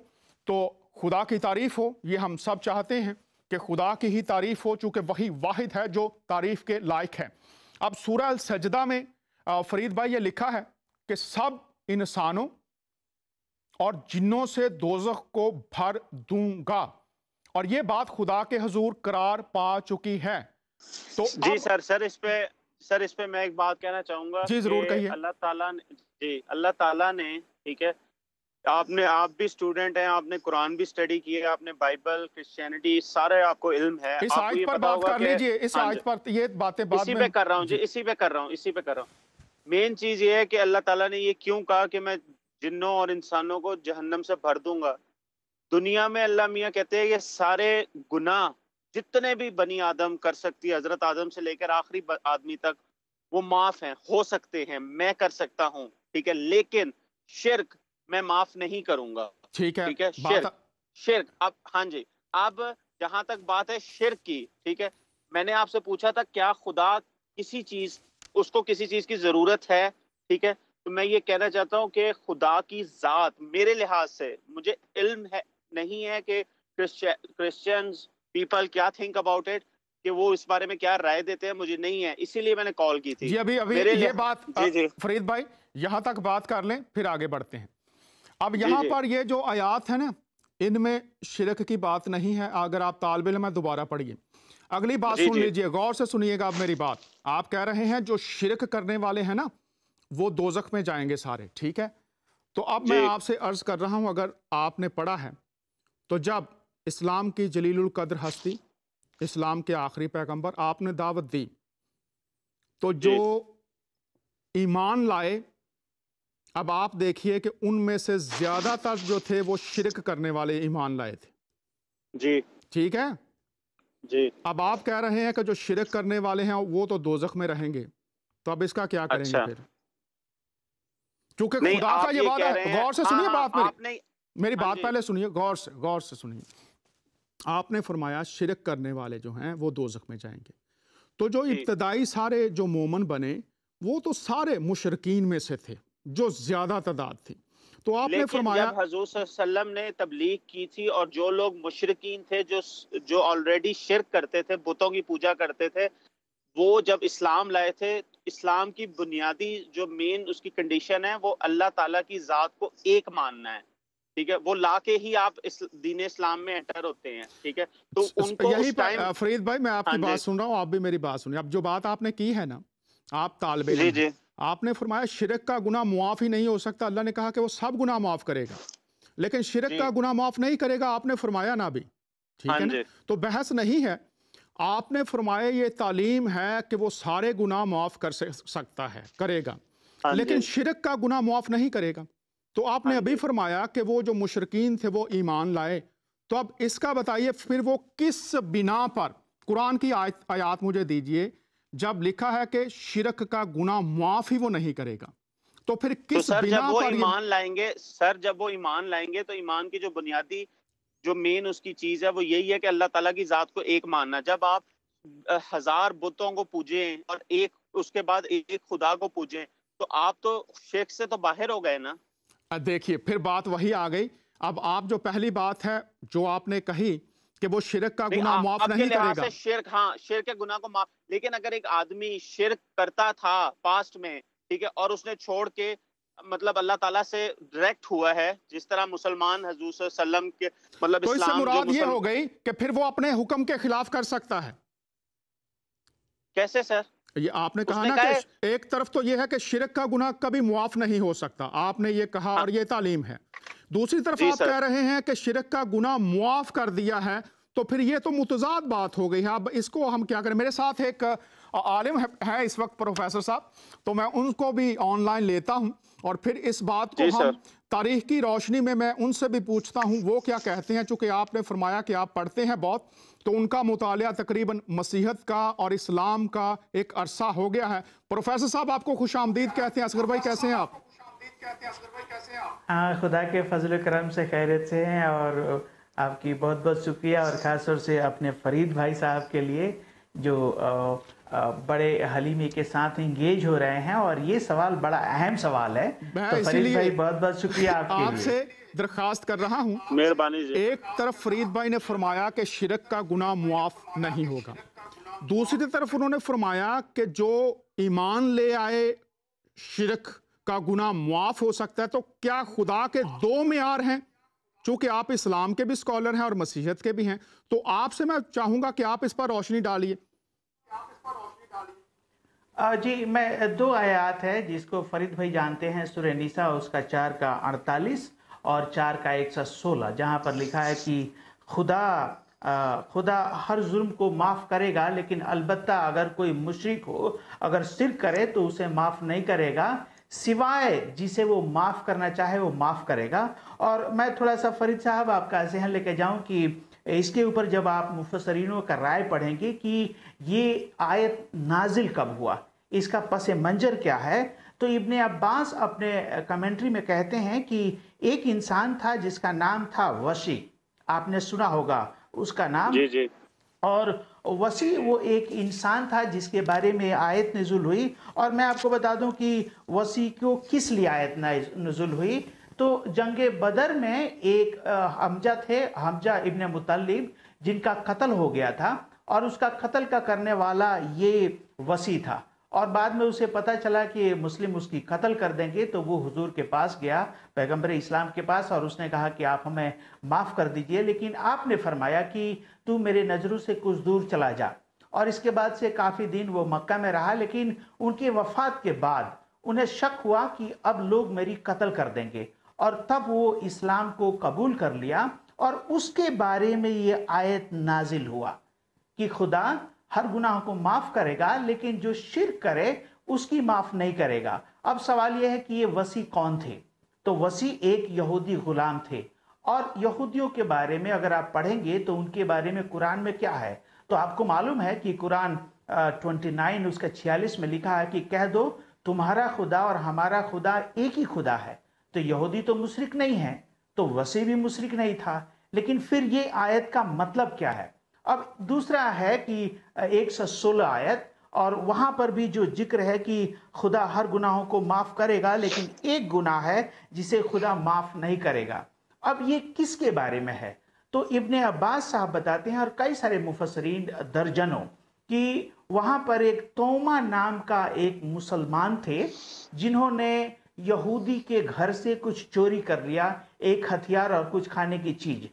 तो खुदा की तारीफ हो, ये हम सब चाहते हैं कि खुदा की ही तारीफ हो, चूंकि वही वाहिद है जो तारीफ के लायक है। अब सूरह अल सजदा में फरीद भाई ये लिखा है कि सब इंसानों और जिन्नों से दोज़ख को भर दूंगा, और ये बात खुदा के हुजूर करार पा चुकी है। तो जी सर इस पे मैं एक बात कहना चाहूंगा। जी जरूर कहिए। अल्लाह ताला ने ठीक है, आप भी स्टूडेंट हैं, आपने कुरान भी स्टडी किया है, आपने बाइबल, क्रिश्चियनिटी सारे आपको इल्म है। इस आयत पर बात कर लीजिए, इस आयत पर ये बातें बाद में इसी पे कर रहा हूँ। मेन चीज ये है कि अल्लाह ताला ने ये क्यों कहा कि मैं جنوں اور انسانوں کو جہنم سے بھر دوں گا. دنیا میں اللہ میاں کہتے ہیں یہ سارے گناہ جتنے بھی بنی آدم کر سکتی ہے، حضرت آدم سے لے کر آخری آدمی تک، وہ معاف ہیں، ہو سکتے ہیں، میں کر سکتا ہوں، ٹھیک ہے، لیکن شرک میں معاف نہیں کروں گا. ٹھیک ہے ٹھیک ہے، شرک اب ہاں جی. اب جہاں تک بات ہے شرک کی، ٹھیک ہے، میں نے آپ سے پوچھا تھا کیا خدا کسی چیز، اس کو کسی چیز کی ضرورت ہے، ٹھیک ہے، تو میں یہ کہنا چاہتا ہوں کہ خدا کی ذات میرے لحاظ سے، مجھے علم ہے نہیں ہے کہ کرسچنز پیپل کیا تھنک اباؤٹ اٹ، کہ وہ اس بارے میں کیا رائے دیتے ہیں، مجھے نہیں ہے، اسی لیے میں نے کال کی تھی. جی ابھی یہ بات فرید بھائی یہاں تک بات کر لیں پھر آگے بڑھتے ہیں. اب یہاں پر یہ جو آیات ہیں نا، ان میں شرک کی بات نہیں ہے. اگر آپ طالب علم ہیں دوبارہ پڑھیے. اگلی بات سن لیجئے، غور سے سنیے گا اب میری بات. آپ کہہ رہے ہیں جو شرک کرنے والے ہیں نا وہ دوزخ میں جائیں گے سارے، ٹھیک ہے. تو اب میں آپ سے عرض کر رہا ہوں، اگر آپ نے پڑھا ہے تو جب اسلام کی جلیل القدر ہستی، اسلام کے آخری پیغمبر، آپ نے دعوت دی تو جو ایمان لائے، اب آپ دیکھیے کہ ان میں سے زیادہ تر جو تھے وہ شرک کرنے والے ایمان لائے تھے. جی ٹھیک ہے جی. اب آپ کہہ رہے ہیں کہ جو شرک کرنے والے ہیں وہ تو دوزخ میں رہیں گے، تو اب اس کا کیا کریں گے پھر؟ کیونکہ خدا کا یہ وعدہ ہے. غور سے سنیے بات میری بات پہلے سنیے، غور سے سنیے. آپ نے فرمایا شرک کرنے والے جو ہیں وہ دوزخ میں جائیں گے. تو جو ابتدائی سارے جو مومن بنے وہ تو سارے مشرکین میں سے تھے، جو زیادہ تعداد تھی. تو آپ نے فرمایا جب حضور صلی اللہ علیہ وسلم نے تبلیغ کی تھی اور جو لوگ مشرکین تھے، جو آلریڈی شرک کرتے تھے، بتوں کی پوجا کرتے تھے، وہ جب اسلام لائے تھے، اسلام کی بنیادی جو مین اس کی کنڈیشن ہے وہ اللہ تعالیٰ کی ذات کو ایک ماننا ہے، ٹھیک ہے. وہ لا کے ہی آپ دین اسلام میں انٹر ہوتے ہیں، ٹھیک ہے. تو ان کو یہی فرید بھائی میں آپ کی بات سن رہا ہوں، آپ بھی میری بات سنیے. اب جو بات آپ نے کی ہے نا، آپ طالب علم ہیں، آپ نے فرمایا شرک کا گناہ معاف ہی نہیں ہو سکتا. اللہ نے کہا کہ وہ سب گناہ معاف کرے گا، لیکن شرک کا گناہ معاف نہیں کرے گا. آپ نے فرمایا نا بھی، ٹھیک ہے نا. تو بحث نہیں ہے. آپ نے فرمایا یہ تعلیم ہے کہ وہ سارے گناہ معاف کر سکتا ہے، کرے گا، لیکن شرک کا گناہ معاف نہیں کرے گا. تو آپ نے ابھی فرمایا کہ وہ جو مشرکین تھے وہ ایمان لائے. تو اب اس کا بتائیے پھر وہ کس بنا پر، قرآن کی آیات مجھے دیجئے، جب لکھا ہے کہ شرک کا گناہ معاف ہی وہ نہیں کرے گا، تو پھر کس بنا پر ایمان لائیں گے؟ سر جب وہ ایمان لائیں گے تو ایمان کی جو بنیادی جو مین اس کی چیز ہے وہ یہی ہے کہ اللہ تعالیٰ کی ذات کو ایک ماننا. جب آپ 1000 بتوں کو پوجیں اور اس کے بعد ایک خدا کو پوجیں تو آپ تو شرک سے تو باہر ہو گئے نا. دیکھیے پھر بات وہی آ گئی. اب آپ جو پہلی بات ہے جو آپ نے کہی کہ وہ شرک کا گناہ معاف نہیں کرے گا، شرک، ہاں شرک کے گناہ کو معاف، لیکن اگر ایک آدمی شرک کرتا تھا پاسٹ میں، ٹھیک ہے، اور اس نے چھوڑ کے مطلب اللہ تعالیٰ سے ڈائریکٹ ہوا ہے، جس طرح مسلمان حضور صلی اللہ علیہ وسلم کے مطلب تو اس سے مراد یہ ہو گئی کہ پھر وہ اپنے حکم کے خلاف کر سکتا ہے. کیسے سر؟ یہ آپ نے کہا نا کہ ایک طرف تو یہ ہے کہ شرک کا گناہ کبھی معاف نہیں ہو سکتا، آپ نے یہ کہا اور یہ تعلیم ہے. دوسری طرف آپ کہہ رہے ہیں کہ شرک کا گناہ معاف کر دیا ہے، تو پھر یہ تو متضاد بات ہو گئی ہے. اب اس کو ہم کیا کریں؟ میرے ساتھ ایک عالم ہے اس وقت، پروفیسر صاحب، تو میں ان کو بھی آن لائن لیتا ہوں اور پھر اس بات کو ہم تاریخ کی روشنی میں ان سے بھی پوچھتا ہوں وہ کیا کہتے ہیں. چونکہ آپ نے فرمایا کہ آپ پڑھتے ہیں بہت، تو ان کا مطالعہ تقریباً مسیحیت کا اور اسلام کا ایک عرصہ ہو گیا ہے. پروفیسر صاحب آپ کو خوش آمدید کہتے ہیں. اصغر بھائی کیسے ہیں آپ؟ ہاں خدا کے فضل و کرم سے خیریت سے ہیں، اور آپ کی بہت بہت شکریہ، اور خاص طور سے اپنے فرید بھائی صاحب کے لیے جو بڑے حلیمی کے ساتھ انگیج ہو رہے ہیں، اور یہ سوال بڑا اہم سوال ہے. تو فرید بھائی بہت بہت شکریہ آپ کے لیے. آپ سے درخواست کر رہا ہوں، مہربانی جی. ایک طرف فرید بھائی نے فرمایا کہ شرک کا گناہ معاف نہیں ہوگا، دوسری طرف انہوں نے فرمایا کہ جو ایمان لے آئے شرک کا گناہ معاف ہو سکتا ہے. تو کیا خدا کے دو معیار ہیں؟ چونکہ آپ اسلام کے بھی اسکالر ہیں اور مسیحیت کے بھی ہیں، تو آپ سے میں چاہوں گا کہ آپ اس پر روشنی ڈالیے. جی میں دو آیات ہے جس کو فرید بھائی جانتے ہیں، سورہ نساء اس کا 4 کا 48 اور 4 کا 116، جہاں پر لکھا ہے کہ خدا ہر ظلم کو معاف کرے گا، لیکن البتہ اگر کوئی مشرک ہو، اگر شرک کرے تو اسے معاف نہیں کرے گا. सिवाय जिसे वो माफ़ करना चाहे वो माफ़ करेगा। और मैं थोड़ा सा फरीद साहब आपका ज़हन लेके जाऊं कि इसके ऊपर जब आप मुफस्सरीनों का राय पढ़ेंगे कि ये आयत नाजिल कब हुआ, इसका पस मंजर क्या है, तो इब्ने अब्बास अपने कमेंट्री में कहते हैं कि एक इंसान था जिसका नाम था वसी, आपने सुना होगा उसका नाम। जी जी। और वसी वो एक इंसान था जिसके बारे में आयत नज़ुल हुई। और मैं आपको बता दूं कि वसी को किस लिए आयत नज़ुल हुई, तो जंगे बदर में एक हमजा थे, हमजा इब्ने मुतल्लिब, जिनका कत्ल हो गया था और उसका कत्ल का करने वाला ये वसी था। और बाद में उसे पता चला कि मुस्लिम उसकी कत्ल कर देंगे, तो वो हुजूर के पास गया, पैगंबर इस्लाम के पास, और उसने कहा कि आप हमें माफ़ कर दीजिए, लेकिन आपने फरमाया कि तू मेरे नज़रों से कुछ दूर चला जा। और इसके बाद से काफ़ी दिन वो मक्का में रहा, लेकिन उनकी वफ़ात के बाद उन्हें शक हुआ कि अब लोग मेरी कत्ल कर देंगे, और तब वो इस्लाम को कबूल कर लिया। और उसके बारे में ये आयत नाजिल हुआ कि खुदा हर गुनाह को माफ़ करेगा, लेकिन जो शिर्क करे उसकी माफ़ नहीं करेगा। अब सवाल यह है कि ये वसी कौन थे, तो वसी एक यहूदी गुलाम थे। और यहूदियों के बारे में अगर आप पढ़ेंगे तो उनके बारे में कुरान में क्या है, तो आपको मालूम है कि कुरान 29 उसका 46 में लिखा है कि कह दो तुम्हारा खुदा और हमारा खुदा एक ही खुदा है। तो यहूदी तो मुशरिक नहीं है, तो वसी भी मुशरिक नहीं था, लेकिन फिर ये आयत का मतलब क्या है। अब दूसरा है कि 116 आयत, और वहाँ पर भी जो जिक्र है कि खुदा हर गुनाहों को माफ़ करेगा, लेकिन एक गुनाह है जिसे खुदा माफ़ नहीं करेगा। अब ये किसके बारे में है, तो इब्ने अब्बास साहब बताते हैं और कई सारे मुफस्सरीन दर्जनों कि वहाँ पर एक तोमा नाम का एक मुसलमान थे जिन्होंने यहूदी के घर से कुछ चोरी कर लिया, एक हथियार और कुछ खाने की चीज़,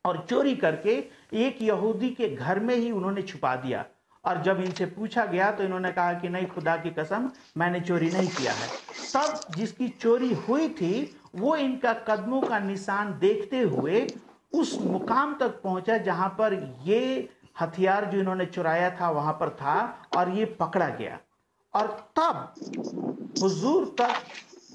और चोरी करके एक यहूदी के घर में ही उन्होंने छुपा दिया। और जब इनसे पूछा गया तो इन्होंने कहा कि नहीं, खुदा की कसम मैंने चोरी नहीं किया है। तब जिसकी चोरी हुई थी वो इनका कदमों का निशान देखते हुए उस मुकाम तक पहुंचा जहां पर ये हथियार जो इन्होंने चुराया था वहां पर था, और ये पकड़ा गया। और तब हुजूर तक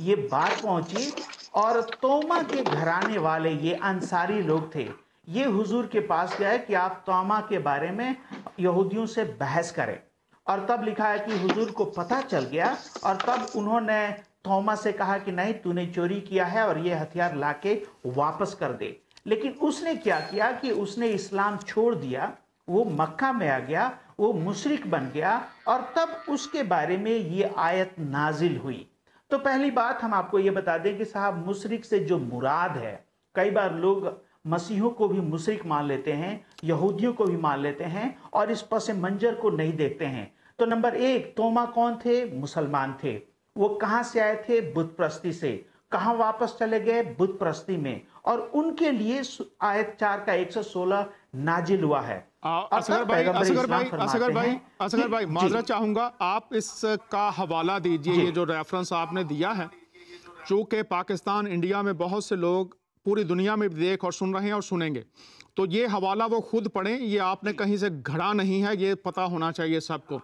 ये बात पहुंची, और तोमा के घराने वाले ये अंसारी लोग थे, ये हुजूर के पास गए कि आप तोमा के बारे में यहूदियों से बहस करें। और तब लिखा है कि हुजूर को पता चल गया, और तब उन्होंने तोमा से कहा कि नहीं, तूने चोरी किया है और ये हथियार लाके वापस कर दे। लेकिन उसने क्या किया कि उसने इस्लाम छोड़ दिया, वो मक्का में आ गया, वो मुशरिक बन गया, और तब उसके बारे में ये आयत नाजिल हुई। तो पहली बात हम आपको ये बता दें कि साहब, मुशरिक से जो मुराद है, कई बार लोग मसीहों को भी मुशरिक मान लेते हैं, यहूदियों को भी मान लेते हैं, और इस पस मंजर को नहीं देखते हैं। तो नंबर एक, तोमा कौन थे? मुसलमान थे। वो कहाँ से आए थे? बुत परस्ती से। कहाँ वापस चले गए? बुत परस्ती में। और उनके लिए आयत 4 का 116 नाजिल हुआ है। असगर भाई माजरत चाहूंगा, आप इसका हवाला दीजिए, ये जो रेफरेंस आपने दिया है, चूंकि पाकिस्तान, इंडिया में बहुत से लोग पूरी दुनिया में देख और सुन रहे हैं और सुनेंगे, तो ये हवाला वो खुद पढ़ें, ये आपने कहीं से घड़ा नहीं है, ये पता होना चाहिए सबको।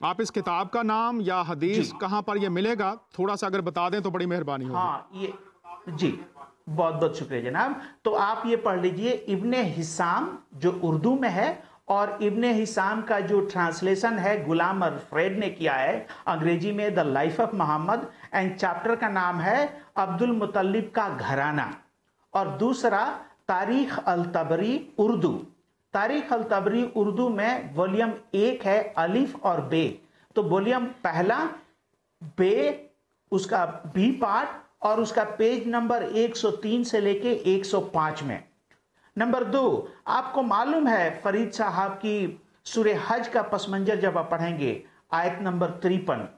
आप इस किताब का नाम या हदीस कहाँ पर ये मिलेगा, थोड़ा सा अगर बता दें तो बड़ी मेहरबानी होगी। हाँ, ये जी बहुत बहुत शुक्रिया जनाब। तो आप ये पढ़ लीजिए, इब्ने हिसाम जो उर्दू में है, और इब्ने हिसाम का जो ट्रांसलेशन है गुलाम अल्फ्रेड ने किया है अंग्रेजी में, the life of Muhammad, and chapter का नाम है अब्दुल मुतल्लिब का घराना। और दूसरा तारीख अल तबरी उर्दू, तारीख अल तबरी उर्दू में वॉल्यूम 1 है, अलिफ और बे। तो वॉल्यूम पहला बे, उसका बी पार्ट, और उसका पेज नंबर 103 से लेके 105 में। नंबर 2, आपको मालूम है फरीद साहब की सूरे हज का पसमंजर जब आप पढ़ेंगे, आयत नंबर 53,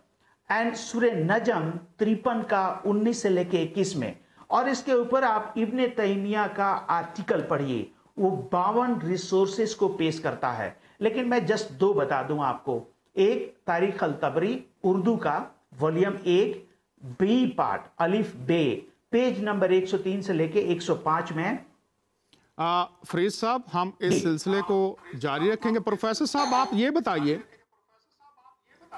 एंड सूरे नजम 53 का 19 से लेके 21 में। और इसके ऊपर आप इब्ने तैमिया का आर्टिकल पढ़िए, वो 52 रिसोर्सेस को पेश करता है। लेकिन मैं जस्ट 2 बता दूं आपको। एक, तारीख अल तबरी उर्दू का वॉल्यूम 1 बी पार्ट अलिफ बे, पेज नंबर 103 से लेके 105 में। फरीद साहब, हम इस सिलसिले को जारी रखेंगे। प्रोफेसर साहब, आप ये बताइए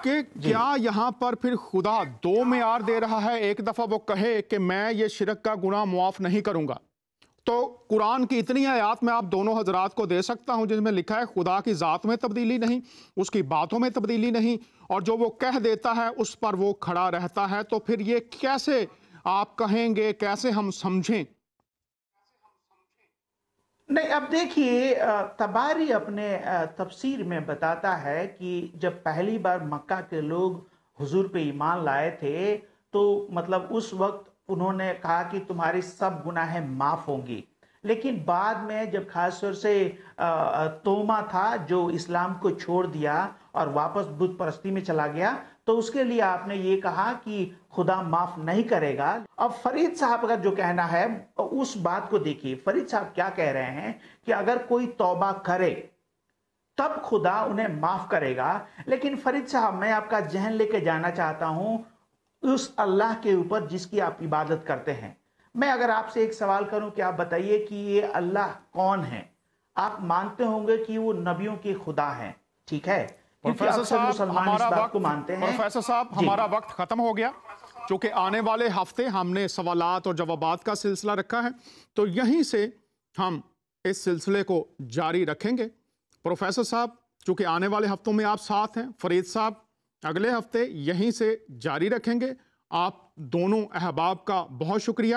کہ کیا یہاں پر پھر خدا دو معیار دے رہا ہے؟ ایک دفعہ وہ کہے کہ میں یہ شرک کا گناہ معاف نہیں کروں گا، تو قرآن کی اتنی آیات میں آپ دونوں حضرات کو دے سکتا ہوں جس میں لکھا ہے خدا کی ذات میں تبدیلی نہیں، اس کی باتوں میں تبدیلی نہیں، اور جو وہ کہہ دیتا ہے اس پر وہ کھڑا رہتا ہے، تو پھر یہ کیسے آپ کہیں گے، کیسے ہم سمجھیں؟ نہیں، اب دیکھیے تباری اپنے تفسیر میں بتاتا ہے کہ جب پہلی بار مکہ کے لوگ حضور پہ ایمان لائے تھے تو مطلب اس وقت انہوں نے کہا کہ تمہاری سب گناہیں معاف ہوں گی، لیکن بعد میں جب خاص طور سے توما تھا جو اسلام کو چھوڑ دیا اور واپس بت پرستی میں چلا گیا، تو اس کے لیے آپ نے یہ کہا کہ خدا معاف نہیں کرے گا۔ اب فرید صاحب کا جو کہنا ہے اس بات کو دیکھیے، فرید صاحب کیا کہہ رہے ہیں کہ اگر کوئی توبہ کرے تب خدا انہیں معاف کرے گا، لیکن فرید صاحب میں آپ کا ذہن لے کے جانا چاہتا ہوں اس اللہ کے اوپر جس کی آپ عبادت کرتے ہیں۔ میں اگر آپ سے ایک سوال کروں کہ آپ بتائیے کہ یہ اللہ کون ہے؟ آپ مانتے ہوں گے کہ وہ نبیوں کے خدا ہیں، ٹھیک ہے؟ پروفیسر صاحب ہمارا وقت ختم ہو گیا، چونکہ آنے والے ہفتے ہم نے سوالات اور جوابات کا سلسلہ رکھا ہے، تو یہیں سے ہم اس سلسلے کو جاری رکھیں گے۔ پروفیسر صاحب چونکہ آنے والے ہفتوں میں آپ ساتھ ہیں، فرید صاحب اگلے ہفتے یہیں سے جاری رکھیں گے۔ آپ دونوں احباب کا بہت شکریہ،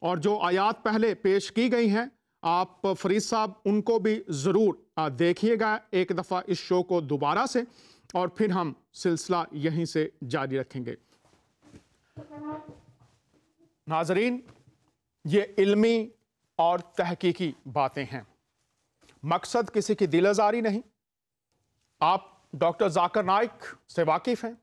اور جو آیات پہلے پیش کی گئی ہیں آپ فرید صاحب ان کو بھی ضرور دیکھیے گا ایک دفعہ اس شو کو دوبارہ سے، اور پھر ہم سلسلہ یہیں سے جاری رکھیں گے۔ ناظرین، یہ علمی اور تحقیقی باتیں ہیں، مقصد کسی کی دل آزاری نہیں۔ آپ ڈاکٹر ذاکر نائک سے واقف ہیں،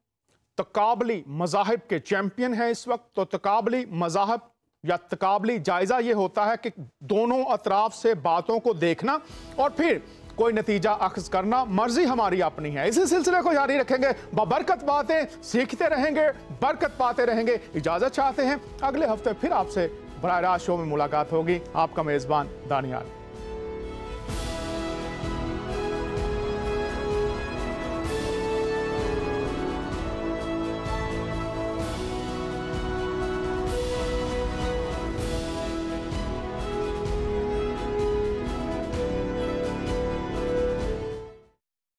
تقابلی مذاہب کے چیمپئن ہیں اس وقت، تو تقابلی مذاہب یا تقابلی جائزہ یہ ہوتا ہے کہ دونوں اطراف سے باتوں کو دیکھنا اور پھر کوئی نتیجہ اخذ کرنا، مرضی ہماری اپنی ہے۔ اسی سلسلے کو جاری رکھیں گے، بابرکت باتیں سیکھتے رہیں گے، برکت پاتے رہیں گے۔ اجازت چاہتے ہیں، اگلے ہفتے پھر آپ سے براہ راست شو میں ملاقات ہوگی۔ آپ کا میزبان دانیال۔